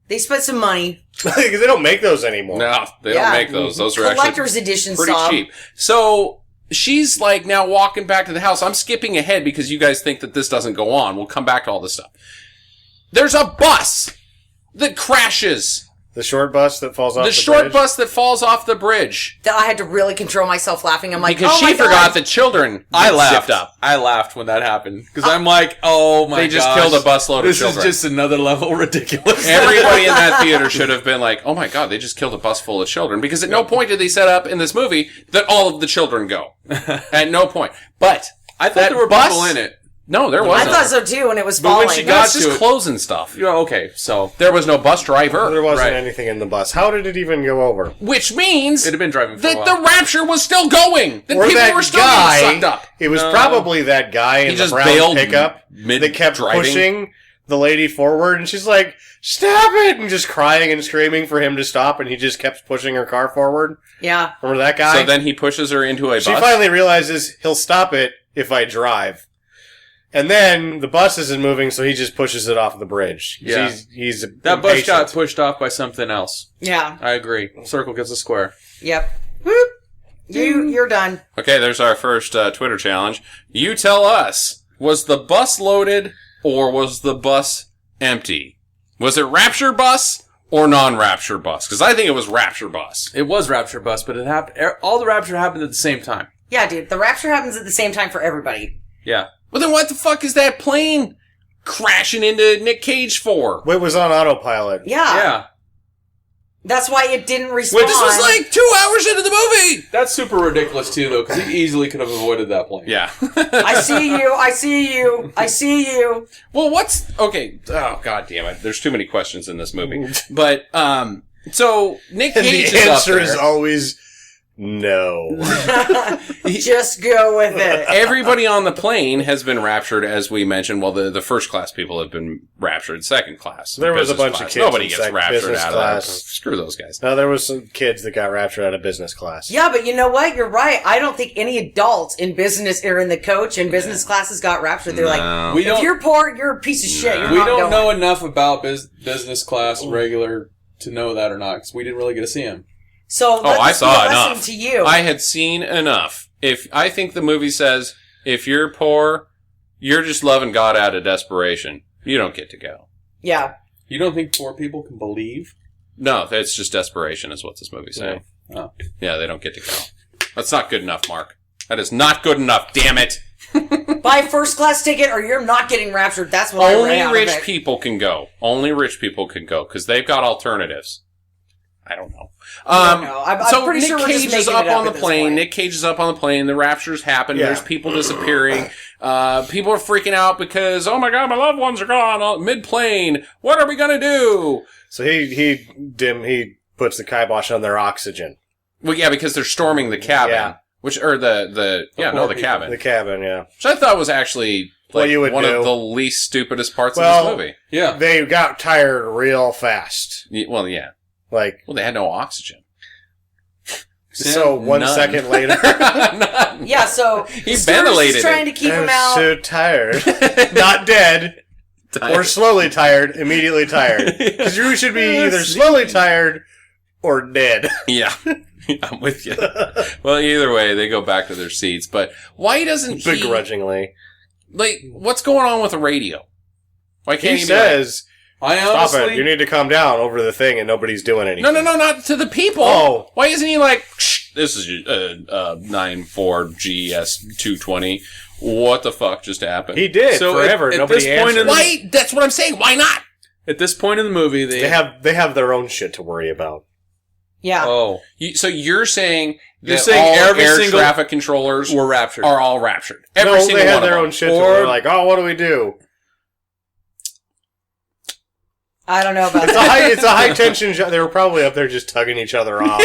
They spent some money. Because they don't make those anymore. No, they Yeah. don't make those. Those are actually Collector's edition pretty sob. cheap. So she's like now walking back to the house. I'm skipping ahead because you guys think that this doesn't go on. We'll come back to all this stuff. There's a bus that crashes. The short bus that falls off The the short bridge. bus that falls off the bridge. That I had to really control myself laughing. I'm like, Because oh she my forgot God. the children I get laughed. zipped up. I laughed when that happened because I'm like, oh my god! They just killed a busload of This children. is just another level ridiculous. Everybody in that theater should have been like, oh my God, they just killed a bus full of children. Because at no point did they set up in this movie that all of the children go. At no point. But I thought that there were bus- people in it. No, there I wasn't. thought so too, and it was But falling. when she No, got it's just to it- closing stuff. Yeah, okay, so There was no bus driver. There wasn't Right. anything in the bus. How did it even go over? Which means it had been driving for a that while. the rapture was still going. That Or people that were still guy. getting sucked up. It was No. probably that guy in He the just brown bailed pickup mid that kept driving. pushing the lady forward, and she's like, "Stop it!" and just crying and screaming for him to stop, and he just kept pushing her car forward. Yeah. Remember that guy? So then he pushes her into a she bus. finally realizes he'll stop it if I drive. And then the bus isn't moving, so he just pushes it off the bridge. Yeah. He's That bus impatient. got pushed off by something else. Yeah. I agree. Circle gets a square. Yep. Whoop. You're done. Okay, there's our first Twitter challenge. You tell us, was the bus loaded or was the bus empty? Was it Rapture bus or non-Rapture bus? Because I think it was Rapture bus. It was Rapture bus, but it happened. All the Rapture happened at the same time. Yeah, dude. The rapture happens at the same time for everybody. Yeah. Well, then what the fuck is that plane crashing into Nick Cage for? It was on autopilot. Yeah. Yeah. That's why it didn't respond. This was like 2 hours into the movie! That's super ridiculous, too, though, because he easily could have avoided that plane. Yeah. I see you. I see you. I see you. Well, okay. Oh, god damn it. There's too many questions in this movie. But, so, Nick And Cage the is up answer there. is always no. Just go with it. Everybody on the plane has been raptured, as we mentioned. Well, the first class people have been raptured. Second class. There was a business bunch of class. kids Nobody in gets raptured business out class. of that. Screw those guys. No, there was some kids that got raptured out of business class. Yeah, but you know what? You're right. I don't think any adults in business or in the coach in business classes got raptured. They're like, We if don't, you're poor, you're a piece of shit. You're we not don't going. know enough about business class and regular to know that or not, because we didn't really get to see him. So I let's saw be a lesson enough. to you. I had seen enough. If I think the movie says, if you're poor, you're just loving God out of desperation. You don't get to go. Yeah. You don't think poor people can believe? No, that's just desperation is what this movie's saying. Oh. Yeah, they don't get to go. That's not good enough, Mark. That is not good enough, damn it. Buy a first class ticket or you're not getting raptured. That's what I Only ran out of rich it. people can go. Only rich people can go, because they've got alternatives. I don't know. I don't know. I'm so pretty Nick sure we're just Cage is making up it up on the at this plane. point. Nick Cage is up on the plane. The raptures happen. Yeah. There's people disappearing. People are freaking out because, oh my god, my loved ones are gone mid-plane. What are we gonna do? So he puts the kibosh on their oxygen. Well, yeah, because they're storming the cabin. Yeah. The people. cabin. The cabin, yeah. Which I thought was actually What like you would one do. of the least stupidest parts of Well- this movie. Yeah. They got tired real fast. Well, yeah. Like, Well, they had no oxygen. so 1 None. second later, None. Yeah, so He Sturgis ventilated is trying it. to keep him I'm out. so tired. Not dead, or slowly tired, immediately tired. Because you should be either slowly tired or dead. Yeah. I'm with you. Well, either way, they go back to their seats. But why doesn't he... Begrudgingly. Like, what's going on with the radio? Why can't He he be like, says, I stop honestly... it, you need to calm down over the thing and nobody's doing anything. no, not to the people. Oh. Why isn't he like, shh, this is 94GS220. What the fuck just happened? He did, So forever. at Nobody this point answered. in the- Why? That's what I'm saying. Why not? At this point in the movie, They have their own shit to worry about. Yeah. Oh. So you're saying that You're saying all every air single- traffic controllers We're raptured. are all raptured. Every No, single they had one their of own them. shit to Or- worry. Like, oh, what do we do? I don't know about It's that. a high tension job. They were probably up there just tugging each other off.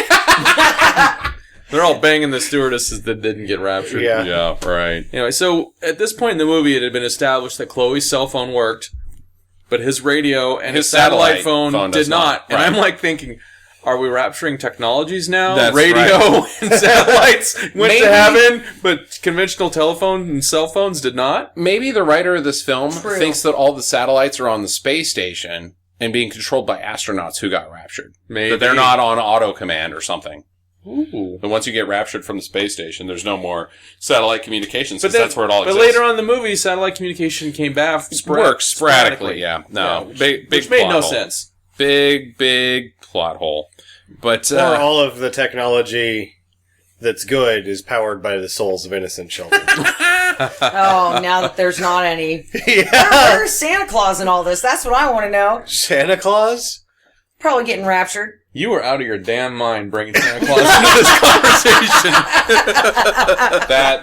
They're all banging the stewardesses that didn't get raptured. Yeah. Yeah, right. Anyway, so at this point in the movie, it had been established that Chloe's cell phone worked, but his radio and his satellite phone does did not. And Right. I'm like thinking, are we rapturing technologies now? That's radio right. and satellites went Maybe- to heaven, but conventional telephone and cell phones did not? Maybe the writer of this film True. thinks that all the satellites are on the space station and being controlled by astronauts who got raptured. Maybe. That they're not on auto command or something. Ooh. And once you get raptured from the space station, there's no more satellite communications, But because that's where it all But exists. later on in the movie, satellite communication came back. Works sporadically, yeah. No, which, big which made plot no hole. sense. Big plot hole. But, Or all of the technology that's good is powered by the souls of innocent children. Oh, now that there's not any. Yeah. Where's Santa Claus in all this? That's what I want to know. Santa Claus? Probably getting raptured. You were out of your damn mind bringing Santa Claus into this conversation.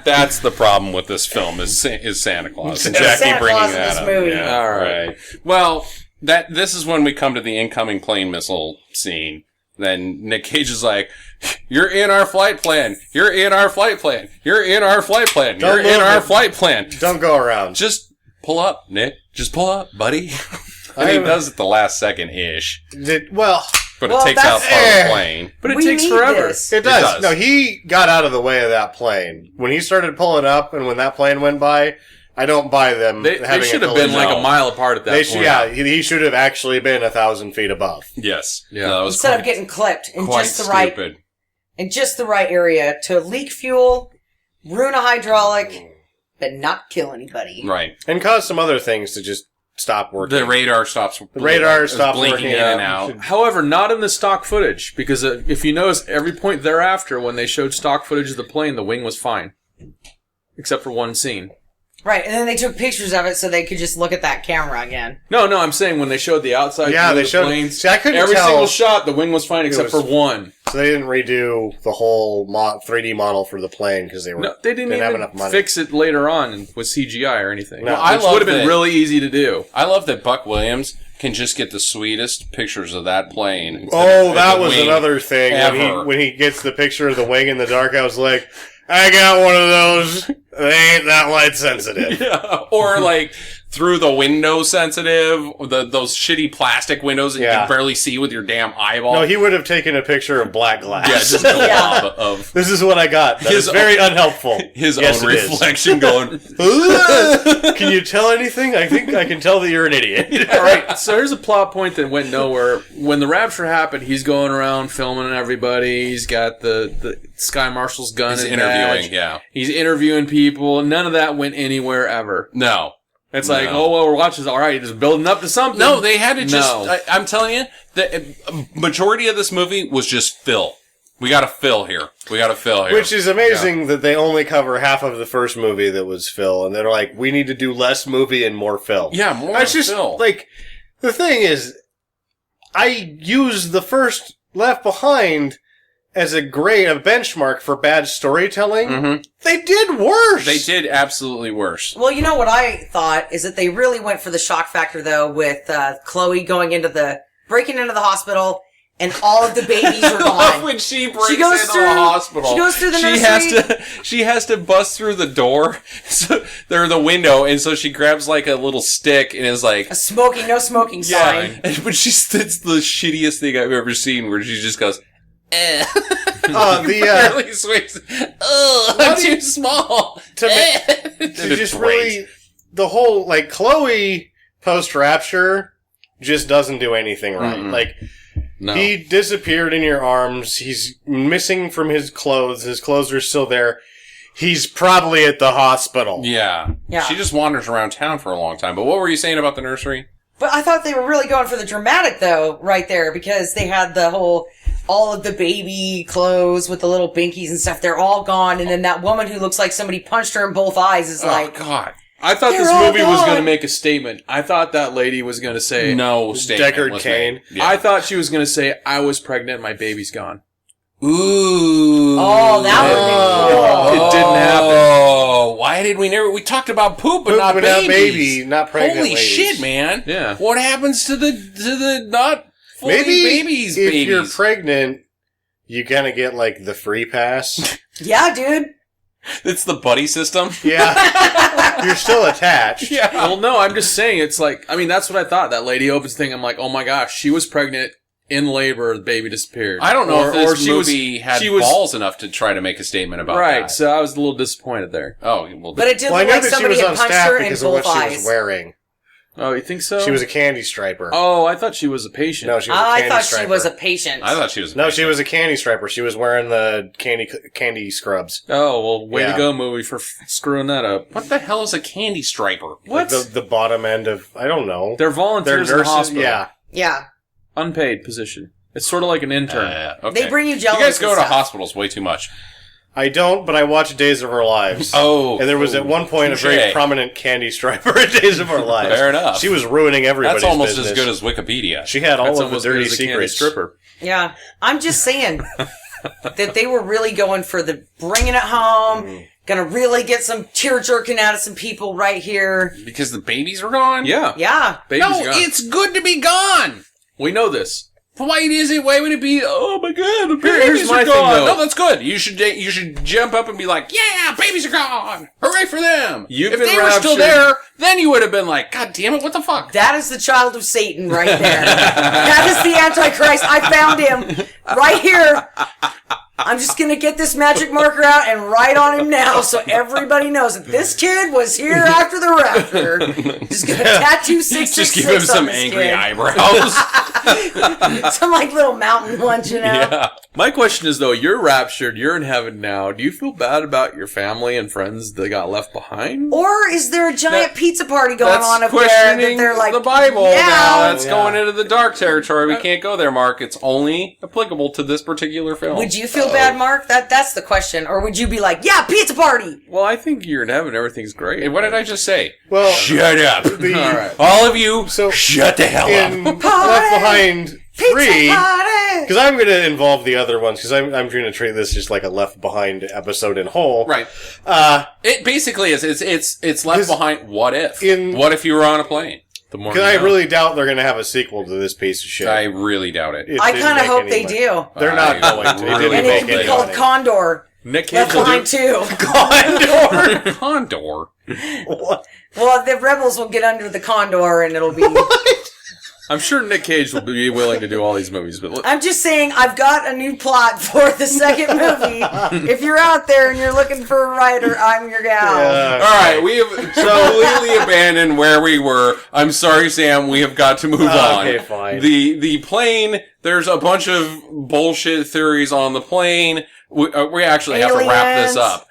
That's the problem with this film is Santa Claus. And Santa Jackie bringing Claus in that this up. movie. Yeah, All right. Well, this is when we come to the incoming plane missile scene. Then Nick Cage is like, "You're in our flight plan. You're in our flight plan. You're in our flight plan. Don't You're in move our it. flight plan. Don't go around. Just pull up, Nick. Just pull up, buddy." And he does it the last second-ish. Well, But Well, it takes out that's- part of the plane. But it We takes need forever. this. it does. does. No, he got out of the way of that plane. When he started pulling up and when that plane went by, I don't buy them They having should a have been collision. like a mile apart at that They point. should, yeah, he should have actually been 1,000 feet above. Yes. Yeah. No, that was Instead of quite, getting clipped in quite just the right stupid. in just the right area to leak fuel, ruin a hydraulic, but not kill anybody. Right. And cause some other things to just stop working. The radar stops. The radar it's stops blinking working. in and out. However, not in the stock footage, because if you notice, every point thereafter, when they showed stock footage of the plane, the wing was fine. Except for one scene. Right, and then they took pictures of it so they could just look at that camera again. No, I'm saying when they showed the outside Yeah, view they of the showed- planes, see, I couldn't every tell- single shot, the wing was fine except was- for one. So they didn't redo the whole 3D model for the plane because they were No, they didn't have even enough money. fix it later on with CGI or anything. No. Well, I which love would have been that- really easy to do. I love that Buck Williams can just get the sweetest pictures of that plane. instead Oh, of that the was wing. another thing. ever. When he gets the picture of the wing in the dark, I was like, I got one of those. They ain't that light sensitive. Yeah. Or like through the window sensitive, those shitty plastic windows that you Yeah. can barely see with your damn eyeball. No, he would have taken a picture of black glass. yeah, just a Yeah. blob of This is what I got. That His is very unhelpful. his Yes, own it is. reflection going, Can you tell anything? I think I can tell that you're an idiot. All right, so here's a plot point that went nowhere. When the Rapture happened, he's going around filming everybody. He's got the Sky Marshal's gun he's and interviewing, badge. yeah. He's interviewing people. None of that went anywhere ever. No. It's like, No. oh, well, we're watching this. All right, just building up to something. No, they had to just, No. I'm telling you, the majority of this movie was just fill. We gotta fill here. Which is amazing that they only cover half of the first movie that was Phil, and they're like, we need to do less movie and more Phil. Yeah, more That's just, Phil. like, the thing is, I use the first Left Behind as a benchmark for bad storytelling. Mm-hmm. They did worse. They did absolutely worse. Well, you know what I thought is that they really went for the shock factor though with Chloe breaking into the hospital and all of the babies were gone. When she breaks She goes into through- the hospital, she goes through the She has to bust through the door, the window, and so she grabs like a little stick and is like, A no smoking sign. But it's the shittiest thing I've ever seen, where she just goes, eh. Barely swings. Oh, I'm too small. To It's just great. really, the whole, like, Chloe post-Rapture just doesn't do anything right. Mm-mm. Like, No. he disappeared in your arms. He's missing from his clothes. His clothes are still there. He's probably at the hospital. Yeah. Yeah. She just wanders around town for a long time. But what were you saying about the nursery? But I thought they were really going for the dramatic though, right there, because they had all of the baby clothes with the little binkies and stuff. They're all gone, and then that woman who looks like somebody punched her in both eyes is like, oh, God. I thought this They're all movie was going to gone. make a statement. I thought that lady was going to say, No statement Deckard was Cain. made. Yeah. I thought she was going to say, I was pregnant, my baby's gone. Ooh. Oh, that would've been cool. It didn't happen. Oh, why did we talked about poop, but Poop, not but not babies. baby, not pregnant Holy ladies. shit, man. Yeah. What happens to the not fully Maybe babies? if babies? you're pregnant, you kind of get, like, the free pass. Yeah, dude. It's the buddy system. Yeah. You're still attached. Yeah. Well, no, I'm just saying, it's like, I mean, that's what I thought. That lady opens the thing, I'm like, oh my gosh, she was pregnant, in labor, the baby disappeared. I don't know if this she movie had she was- balls enough to try to make a statement about Right, that. so I was a little disappointed there. Oh, well, But it did Well, I look know like that she somebody was had on punched staff her in because of what both she eyes. was wearing. Oh, you think so? She was a candy striper. Oh, I thought she was a patient. No, she was a I candy thought striper. she was a patient. I thought she was. No, she was a candy striper. She was wearing the candy scrubs. Oh, well, way Yeah. to go, movie, for screwing that up. What the hell is a candy striper? What? Like the bottom end of, I don't know. They're They're volunteers in the nurses. hospital. Yeah. Yeah. Unpaid position. It's sort of like an intern. Okay. They bring you You jello guys and go to stuff. hospitals way too much. I don't, but I watch Days of Our Lives. Oh, And there was at one point a very touche. prominent candy striper in Days of Our Lives. Fair enough. She was ruining everybody's That's almost business. as good as Wikipedia. She had all That's of the almost good dirty as a candy secrets. stripper. Yeah. I'm just saying that they were really going for the bringing it home, gonna really get some tear jerking out of some people right here. Because the babies were gone? Yeah. Yeah. Baby's No, gone. it's good to be gone! We know this. Why would it be, oh my god, the Here's babies my are thing, gone? though. No, that's good. You should jump up and be like, yeah, babies are gone. Hooray for them. You've if been they were still raptured. there, then you would have been like, god damn it, what the fuck? That is the child of Satan right there. That is the Antichrist. I found him right here. I'm just going to get this magic marker out and write on him now so everybody knows that this kid was here after the rapture. Just going to tattoo 666 Just give him some on this angry kid. eyebrows. Some like little mountain ones, you know? Yeah. My question is, though, you're raptured, you're in heaven now. Do you feel bad about your family and friends that got left behind? Or is there a giant pizza party going That's on up there questioning that they're like, the Bible yeah. now. That's Yeah. going into the dark territory. We can't go there, Mark. It's only applicable to this particular film. Would you feel bad, Mark? That's the question. Or would you be like, yeah, pizza party? Well, I think you're in heaven, everything's great. Hey, what did I just say? Well, Shut up. the, All right. All of you, So, shut the hell in up. Left Behind Pizza 3, party! because I'm going to involve the other ones, because I'm going to treat this just like a Left Behind episode in whole. Right. It basically is. It's left This- behind. What if? in- What if you were on a plane? The more Because you I know. really doubt they're going to have a sequel to this piece of shit. I really doubt it. It I didn't kind of make hope any they money. do. They're not I going to. It really didn't And it make could be any called money. Condor. Nick Cage Left will Behind do... 2. Condor. Condor. Well, the rebels will get under the Condor and it'll be... I'm sure Nick Cage will be willing to do all these movies, but I'm just saying, I've got a new plot for the second movie. If you're out there and you're looking for a writer, I'm your gal. Yeah. All right, we have completely abandoned where we were. I'm sorry, Sam. We have got to move on. Okay, fine. The plane. There's a bunch of bullshit theories on the plane. We actually have to wrap this Aliens. up.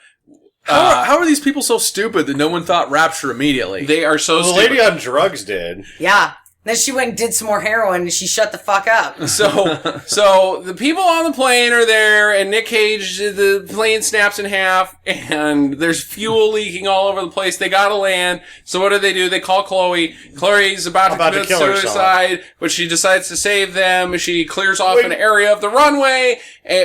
how are these people so stupid that no one thought Rapture immediately? They are so The stupid. lady on drugs did. Yeah. Then she went and did some more heroin and she shut the fuck up. So the people on the plane are there, and Nick Cage, the plane snaps in half, and there's fuel leaking all over the place. They gotta land. So what do? They call Chloe. Chloe's about to commit kill herself. suicide, but she decides to save them. She clears off an area of the runway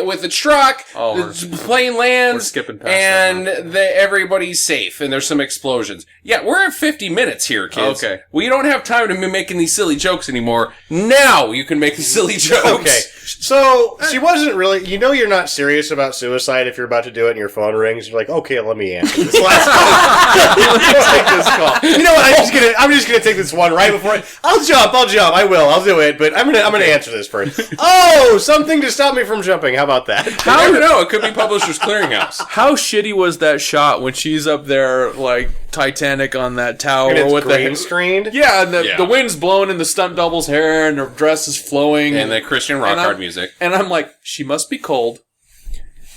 with the truck. Oh, The plane lands. we're skipping past and that everybody's safe, and there's some explosions. Yeah, we're at 50 minutes here, kids. Okay. We don't have time to be making these silly jokes anymore. Now you can make the silly jokes. Okay. So, she wasn't really... You know you're not serious about suicide if you're about to do it and your phone rings. You're like, okay, let me answer this last call. Let me take this call. You know what? I'm just gonna take this one right before I'll jump. I will. I'll do it. But I'm gonna answer this first. Oh, something to stop me from jumping. How about that? You never know. It could be Publishers Clearinghouse. How shitty was that shot when she's up there like Titanic on that tower And it's with green the screened. yeah, and Yeah. the wind's blowing in the stunt double's hair and her dress is flowing And the Christian rock and hard I'm- music. And I'm like, she must be cold.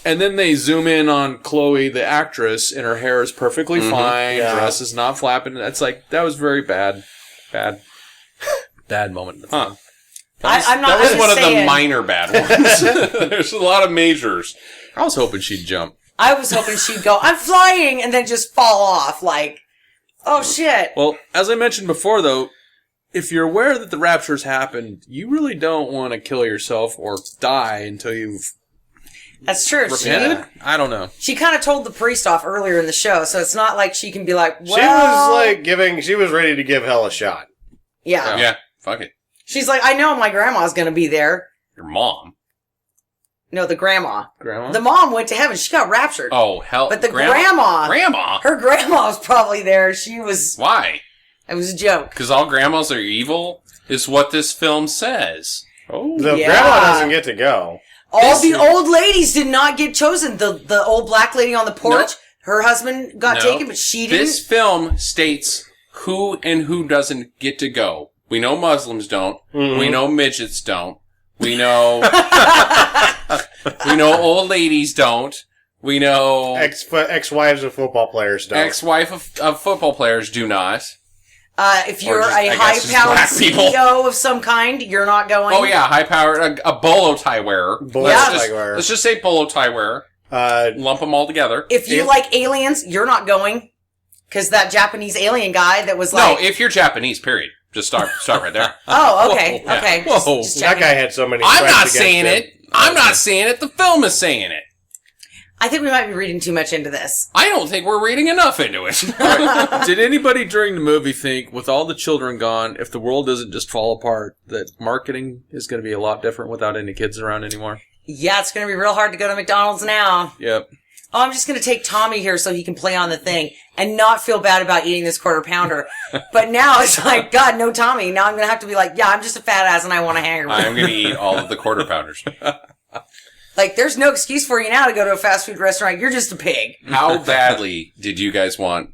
And then they zoom in on Chloe, the actress, and her hair is perfectly fine. Yeah. Dress is not flapping. That's like that was very bad moment. Huh. I'm not That was I'm one just of the saying, minor bad ones. There's a lot of majors. I was hoping she'd jump. I was hoping she'd go, I'm flying, and then just fall off. Like, oh shit. Well, as I mentioned before, though, if you're aware that the rapture's happened, you really don't want to kill yourself or die until you've That's true. repented. I don't know. She kind of told the priest off earlier in the show, so it's not like she can be like, well... She was ready to give hell a shot. Yeah. Yeah, fuck it. She's like, I know my grandma's gonna be there. Your mom. No, the grandma. Grandma? The mom went to heaven. She got raptured. Oh, hell. But the grandma... Grandma? Her grandma was probably there. She was... Why? It was a joke. Because all grandmas are evil, is what this film says. Oh. The Yeah. grandma doesn't get to go. All the old ladies did not get chosen. The old black lady on the porch, her husband got taken, but she didn't. This film states who and who doesn't get to go. We know Muslims don't. Mm-hmm. We know midgets don't. We know... we know old ladies don't. We know... Ex-wives of football players don't. Ex-wife of football players do not. If you're just, I a guess, just high-powered black people. CEO of some kind, you're not going. Oh yeah, high-powered, a bolo tie wearer. Bolo tie wearer. Let's just say bolo tie wearer. Lump them all together. If you like aliens, you're not going. Because that Japanese alien guy that was like... No, if you're Japanese, period. Just start right there. Oh, okay, Whoa, okay. yeah. Whoa. Just that checking. guy had so many I'm strikes not against saying him. it. I'm not saying it. The film is saying it. I think we might be reading too much into this. I don't think we're reading enough into it. Did anybody during the movie think, with all the children gone, if the world doesn't just fall apart, that marketing is going to be a lot different without any kids around anymore? Yeah, it's going to be real hard to go to McDonald's now. Yep. Oh, I'm just going to take Tommy here so he can play on the thing and not feel bad about eating this quarter pounder. But now it's like, God, no Tommy. Now I'm going to have to be like, yeah, I'm just a fat ass and I want a hamburger. I'm going to eat all of the quarter pounders. Like, there's no excuse for you now to go to a fast food restaurant. You're just a pig. How badly did you guys want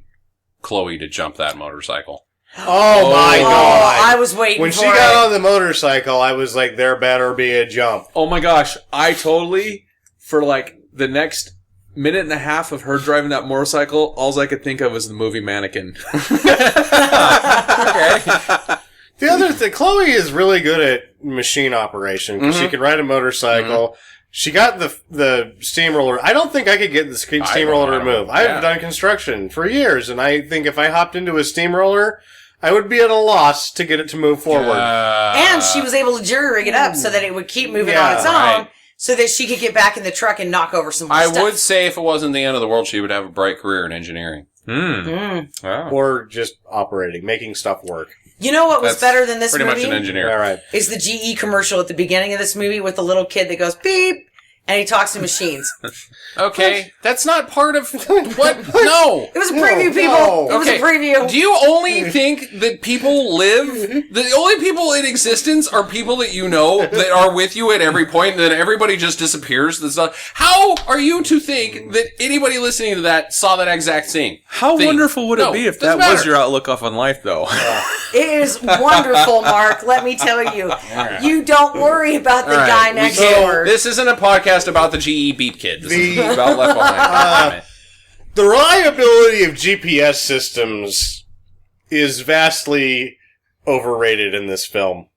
Chloe to jump that motorcycle? Oh my Oh, god. I was waiting When for she it. got on the motorcycle, I was like, there better be a jump. Oh my gosh, I totally, for like the next minute and a half of her driving that motorcycle, all I could think of was the movie Mannequin. The other thing, Chloe is really good at machine operation because she can ride a motorcycle. She got the steamroller. I don't think I could get the steamroller to move. I've done construction for years, and I think if I hopped into a steamroller, I would be at a loss to get it to move forward. And she was able to jury rig it up so that it would keep moving Yeah, on its own, right. so that she could get back in the truck and knock over some more I stuff. would say if it wasn't the end of the world, she would have a bright career in engineering. Wow. Or just operating, making stuff work. You know what was That's better than this Pretty movie? much an engineer. All right. Is the GE commercial at the beginning of this movie with the little kid that goes beep and he talks to machines. Okay, that's not part of what? No. It was a preview, people. no. It was a preview. Do you only think that people live? The only people in existence are people that you know that are with you at every point, and then everybody just disappears. That's not. How are you to think that anybody listening to that saw that exact thing? How wonderful would it No, be if doesn't that was matter. your outlook on life, though? It is wonderful, Mark. Let me tell you. You don't worry about the All right, guy we next can't- door. This isn't a podcast about the GE Beat Kid. This is about Left Behind. The reliability of GPS systems is vastly overrated in this film.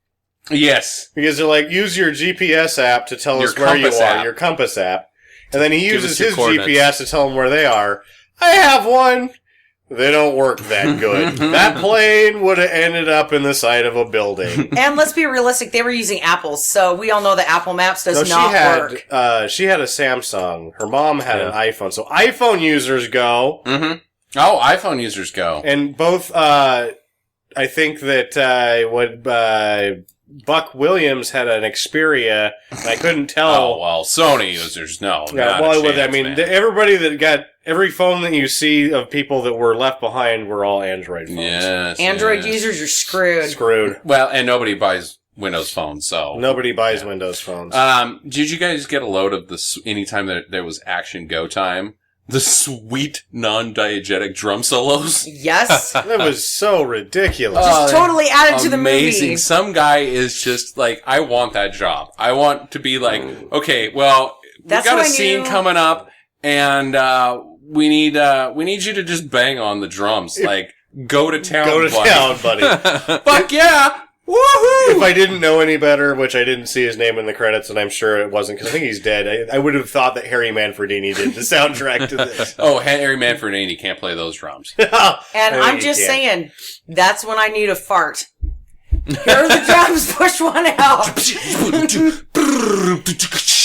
Yes. Because they're like, use your GPS app to tell Your us where you compass are, app. your compass app. And then he Give uses us your his coordinates. GPS to tell them where they are. I have one. They don't work that good. That plane would have ended up in the side of a building. And let's be realistic, they were using Apples, so we all know that Apple Maps does No, she not had work. she had a Samsung. Her mom had an iPhone. So iPhone users go, Oh, iPhone users go. and both. I think that Buck Williams had an Xperia. And I couldn't tell. Oh, well, Sony users, no. Yeah, not a well, I chance, mean, man. everybody that got every phone that you see of people that were left behind were all Android phones. Yes. Android yes. users are screwed. Screwed. Well, and nobody buys Windows phones, so. Nobody buys Windows phones. Did you guys get a load of this anytime that there was action go time? The sweet, non-diegetic drum solos? Yes. that was so ridiculous. Just totally added to the Amazing. movie. Some guy is just like, I want that job. I want to be like, okay, well, That's we got what a I scene knew. coming up, and we need you to just bang on the drums, like go to town, Go to buddy. town, buddy. Fuck yeah! Woohoo! If I didn't know any better, which I didn't see his name in the credits, and I'm sure it wasn't, because I think he's dead, I would have thought that Harry Manfredini did the soundtrack to this. Oh, Harry Oh, Manfredini can't play those drums. And I I'm think just he can. saying, that's when I need to fart. Here are the drums, push one out.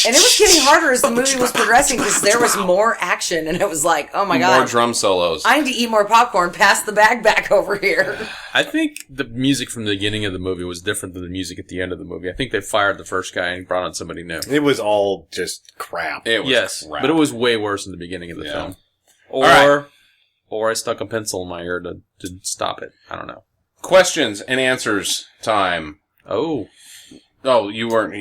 And it was getting harder as the movie was progressing because there was more action, and it was like, oh my More god, drum solos. I need to eat more popcorn. Pass the bag back over here. I think the music from the beginning of the movie was different than the music at the end of the movie. I think they fired the first guy and brought on somebody new. It was all just crap. It was Yes, crap. but it was way worse in the beginning of the Yeah. film. right. Or I stuck a pencil in my ear to stop it. I don't know. Questions and answers time. Oh, You don't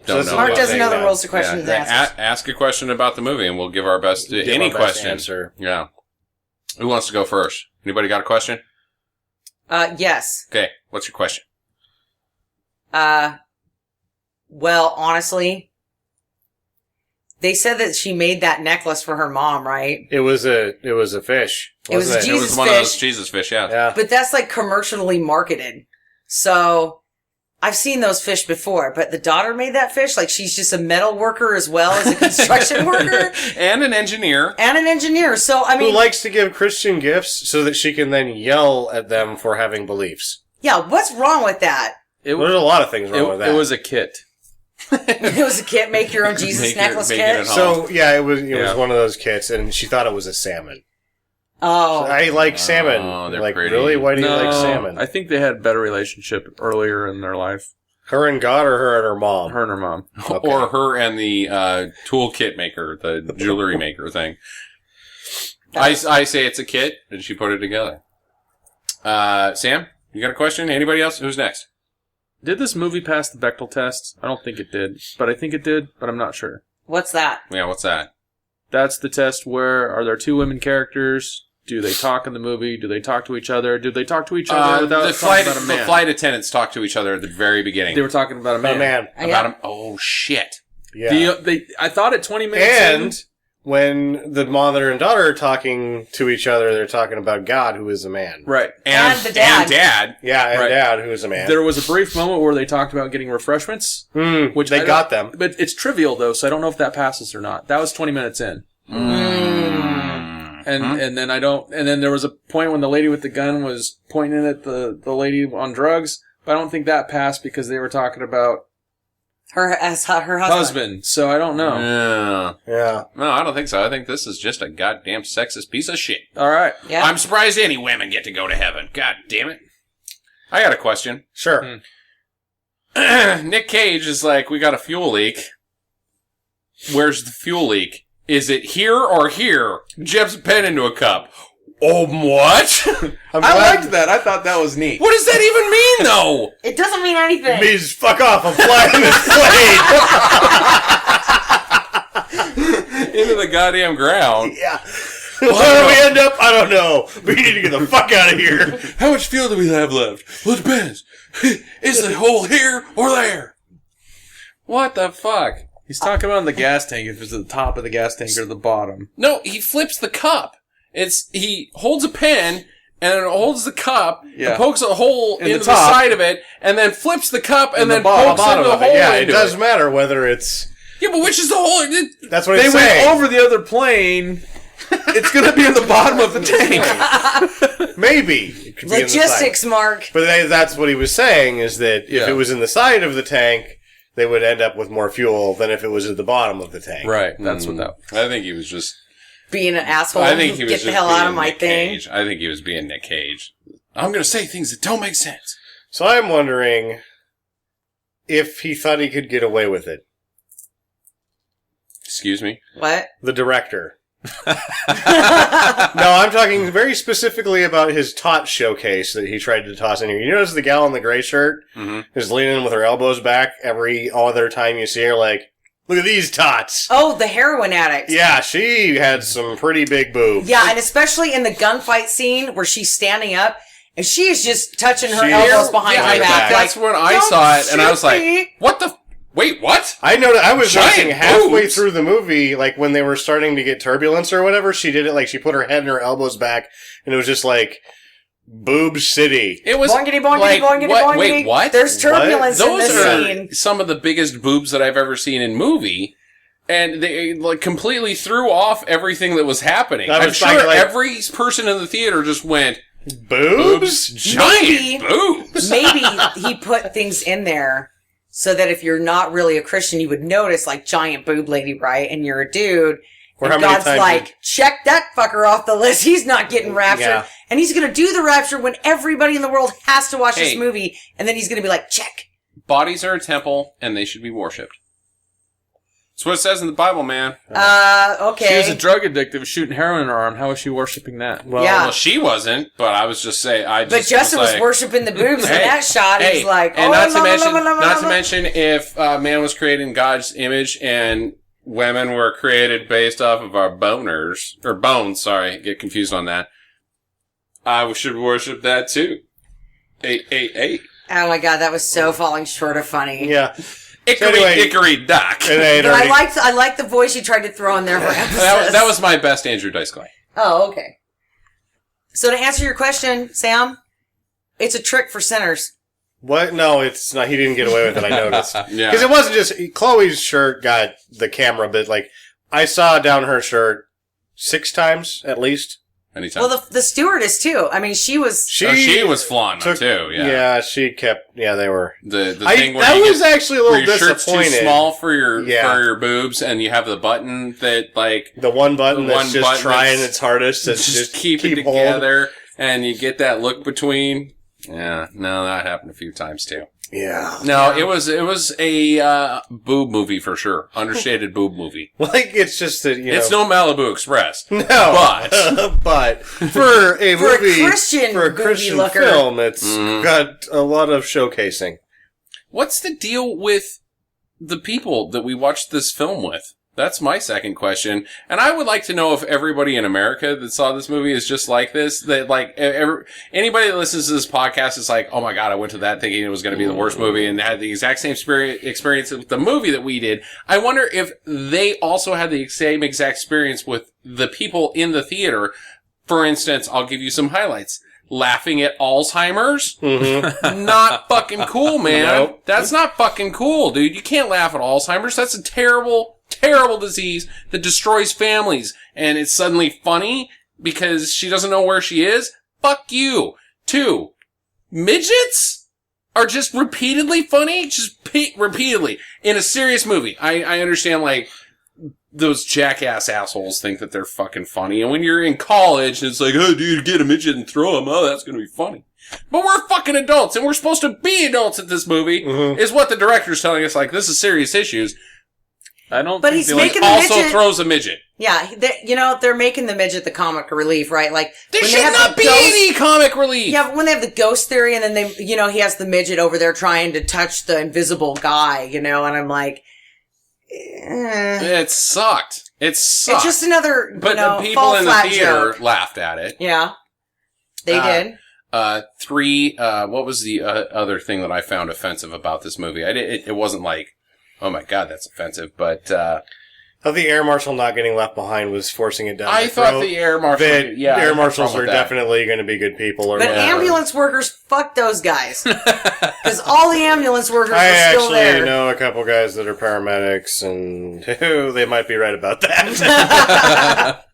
So know. Mark about doesn't saying know the that. rules to questions and answers. Ask a question about the movie, and we'll give our best to Give any our best question. answer. Yeah. Who wants to go first? Anybody got a question? Yes. Okay. What's your question? Well, honestly, they said that she made that necklace for her mom, right? It was a fish. It was wasn't a It Jesus was one of those fish. Jesus fish. Yeah. Yeah. But that's like commercially marketed. So I've seen those fish before, but the daughter made that fish? Like she's just a metal worker as well as a construction worker And an engineer. and an engineer. So, I Who mean, likes to give Christian gifts so that she can then yell at them for having beliefs. yeah, what's wrong with that? it There's a lot of things wrong with that. It was a kit. It was a kit, make your own Jesus necklace make it kit. at home. So yeah, it was Yeah. one of those kits, and she thought it was a salmon. Oh, I like salmon. they're Like pretty. really? Why do you No, like salmon? I think they had a better relationship earlier in their life. Her and God, or her and her mom? Her and her mom. Okay. Or her and the toolkit maker, the jewelry maker thing. I say it's a kit, and she put it together. Sam, you got a question? Anybody else? Who's next? Did this movie pass the Bechdel test? I don't think it did, but I think it did, but I'm not sure. what's that? Yeah, what's that? That's the test where are there two women characters? Do they talk in the movie? Do they talk to each other? Do they talk to each other without the talking about a man? The flight attendants talked to each other at the very beginning. They were talking about a man. A man. About him. Oh shit! Yeah. I thought at 20 minutes And when the mother and daughter are talking to each other, they're talking about God, who is a man. right. And the dad. And dad. Yeah, and Right. Dad, who is a man. There was a brief moment where they talked about getting refreshments, Which they got them. but it's trivial though, so I don't know if that passes or not. That was 20 minutes in. And then and then there was a point when the lady with the gun was pointing at the lady on drugs, but I don't think that passed because they were talking about Her husband. so I don't know. Yeah. Yeah. No, I don't think so. I think this is just a goddamn sexist piece of shit. All right. Yeah. I'm surprised any women get to go to heaven. God damn it. I got a question. Sure. Nick Cage is like, we got a fuel leak. Where's the fuel leak? Is it here or here? Jeb's a pen into a cup. Oh, what? I'm I glad- liked that. I thought that was neat. What does that even mean, though? It doesn't mean anything. means fuck off, I'm flying this plane. Into the goddamn ground. Yeah. Where do we end up? I don't know. We need to get the fuck out of here. How much fuel do we have left? Well, it depends. Is the hole here or there? What the fuck? He's talking about in the gas tank, if it's at the top of the gas tank or the bottom. No, he flips the cup. He holds a pen and holds the cup Yeah. and pokes a hole In the into the top. side of it and then flips the cup and In the then bottom pokes into the of it. hole Yeah, it into doesn't matter whether it's... Yeah, but which is the hole? That's what They it's went saying. over the other plane. It's going to be in the bottom of the tank. Maybe. It could be in the side. Logistics, Mark. But that's what he was saying, is that if Yeah. it was in the side of the tank, they would end up with more fuel than if it was at the bottom of the tank. Right. That's what that. I think he was just... Being an asshole. I think he was Get just the hell being out of my Nick thing. Cage. I think he was being Nick Cage. I'm going to say things that don't make sense. So I'm wondering if he thought he could get away with it. Excuse me? What? The director. No, I'm talking very specifically about his tot showcase that he tried to toss in here. You notice the gal in the gray shirt is leaning with her elbows back every other time you see her, like, look at these tots. Oh, the heroin addict. Yeah, she had some pretty big boobs. Yeah, and especially in the gunfight scene where she's standing up and she is just touching her She- elbows behind Yeah, her back. That's Like, when I "Don't saw it, and I was shoot like, me." what the... Wait, what? I was Giant noticing halfway boobs. through the movie, like when they were starting to get turbulence or whatever, she did it like she put her head and her elbows back, and it was just like boob city. It was Boingity, boingity, like, boingity, what? boingity. Wait, what? There's turbulence in Those this are scene. some of the biggest boobs that I've ever seen in movie. And they like completely threw off everything that was happening. That I'm was sure like- every person in the theater just went, Boobs? giant boobs. Maybe he put things in there so that if you're not really a Christian, you would notice like giant boob lady, right? And you're a dude. Or And how many God's times like, did- check that fucker off the list. He's not getting raptured. Yeah. And he's going to do the rapture when everybody in the world has to watch this Hey. movie. And then he's going to be like, check. Bodies are a temple, and they should be worshipped. That's what it says in the Bible, man. Okay. She was a drug addict that was shooting heroin in her arm. How was she worshiping that? Well, Yeah. Well, she wasn't, but I was just saying. But Justin was like, worshiping the boobs in Hey, that shot. hey, He's like, and oh, not to lava, mention, lava, lava, not to lava. mention, if man was created in God's image and women were created based off of our boners or bones. Sorry, get confused on that. I should worship that too. 888. Oh my god, that was so falling short of funny. Yeah. Hickory anyway- dickory dock. And they had But already- I liked the voice you tried to throw in there for emphasis. That was my best Andrew Dice Clay. Oh, okay. So to answer your question, Sam, it's a trick for sinners. What? No, it's not. He didn't get away with it, I noticed. Yeah. Because it wasn't just... Chloe's shirt got the camera bit, like... I saw down her shirt 6 times, at least. anytime. Well, the stewardess too. I mean, she was. She was flaunting them too. Yeah, she kept. Yeah, they were. The thing where that you was actually a where little your shirt's disappointing. too small for your boobs, and you have the button that like the one button that's just button trying that's its hardest to just keep it hold. together, and you get that look between. Yeah, no, that happened a few times too. Yeah. No, it was a boob movie for sure. Understated boob movie. Like it's just that it's no Malibu Express. No, but for a movie for a Christian looker. film, it's got a lot of showcasing. What's the deal with the people that we watched this film with? That's my second question. And I would like to know if everybody in America that saw this movie is just like this. That, like, anybody that listens to this podcast is like, oh my God, I went to that thinking it was going to be the worst movie and had the exact same experience with the movie that we did. I wonder if they also had the same exact experience with the people in the theater. For instance, I'll give you some highlights. Laughing at Alzheimer's? Not fucking cool, man. Nope. That's not fucking cool, dude. You can't laugh at Alzheimer's. That's a terrible disease that destroys families. And it's suddenly funny because she doesn't know where she is? Fuck you. 2, midgets are just repeatedly funny? Just repeatedly. In a serious movie. I understand, like, those jackass assholes think that they're fucking funny. And when you're in college, it's like, oh, dude, get a midget and throw him. Oh, that's going to be funny. But we're fucking adults, and we're supposed to be adults at this movie, is what the director's telling us. Like, this is serious issues. I don't. But think he's the making only- the Also midget. throws a midget. Yeah, they're making the midget the comic relief, right? Like There when should they have not the be ghost- any comic relief. Yeah, but when they have the ghost theory, and then he has the midget over there trying to touch the invisible guy, and I'm like, It sucked. It sucked. it's just another, but the people fall in the flat theater joke. laughed at it. Yeah, they did. 3, what was the other thing that I found offensive about this movie? It wasn't like, oh my God, that's offensive, but, I thought the air marshal not getting left behind was forcing it down. I thought the air marshal, air marshals are definitely going to be good people. Or But whatever. ambulance workers, fuck those guys. Because all the ambulance workers I are still actually there. know a couple guys that are paramedics, and they might be right about that.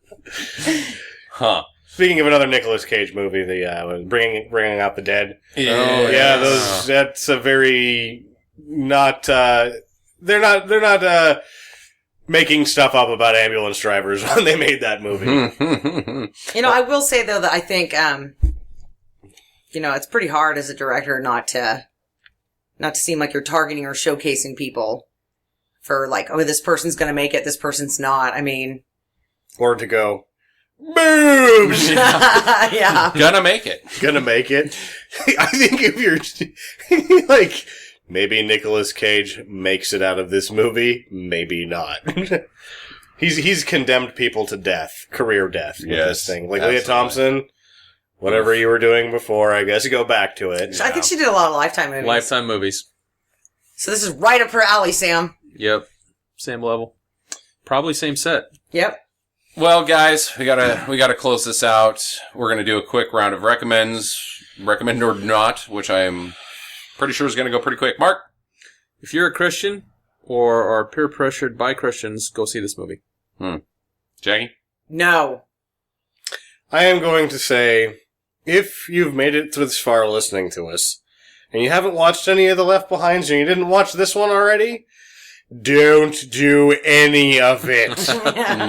Huh. Speaking of another Nicolas Cage movie, the bringing out the dead. Yeah. That's a very not. They're not making stuff up about ambulance drivers when they made that movie. I will say though that I think, it's pretty hard as a director not to seem like you're targeting or showcasing people for like, oh, this person's going to make it, this person's not. I mean, Or to go, boobs! yeah. Gonna make it. Gonna make it. I think if you're like, maybe Nicolas Cage makes it out of this movie, maybe not. He's condemned people to death, career death with this thing. Like absolutely. Leah Thompson, whatever you were doing before, I guess go back to it. I think she did a lot of Lifetime movies. Lifetime movies. So this is right up her alley, Sam. Yep. Same level. Probably same set. Yep. Well, guys, we gotta close this out. We're gonna do a quick round of recommend or not, which I'm pretty sure is gonna go pretty quick. Mark? If you're a Christian or are peer pressured by Christians, go see this movie. Jackie? No. I am going to say, if you've made it this far listening to us, and you haven't watched any of the Left Behinds, and you didn't watch this one already, don't do any of it.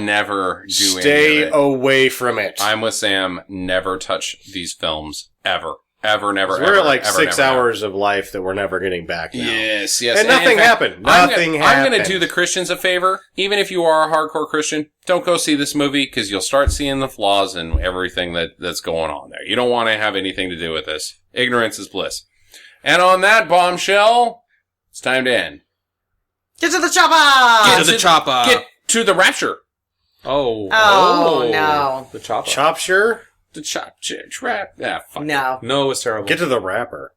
Never do Stay any of it. away from it. I'm with Sam. Never touch these films. Ever. Ever, never, We're ever. at like ever, 6 never, hours of life that we're never getting back now. Yes, yes. And nothing in fact, happened. I'm Nothing gonna happened. do the Christians a favor. Even if you are a hardcore Christian, don't go see this movie because you'll start seeing the flaws and everything that's going on there. You don't want to have anything to do with this. Ignorance is bliss. And on that bombshell, it's time to end. Get to the chopper! Get to the chopper! Get to the rapture. Oh. Oh, no. The chopper. Chopsure? The trap. Yeah, fuck. No. No, it was terrible. Get to the rapper.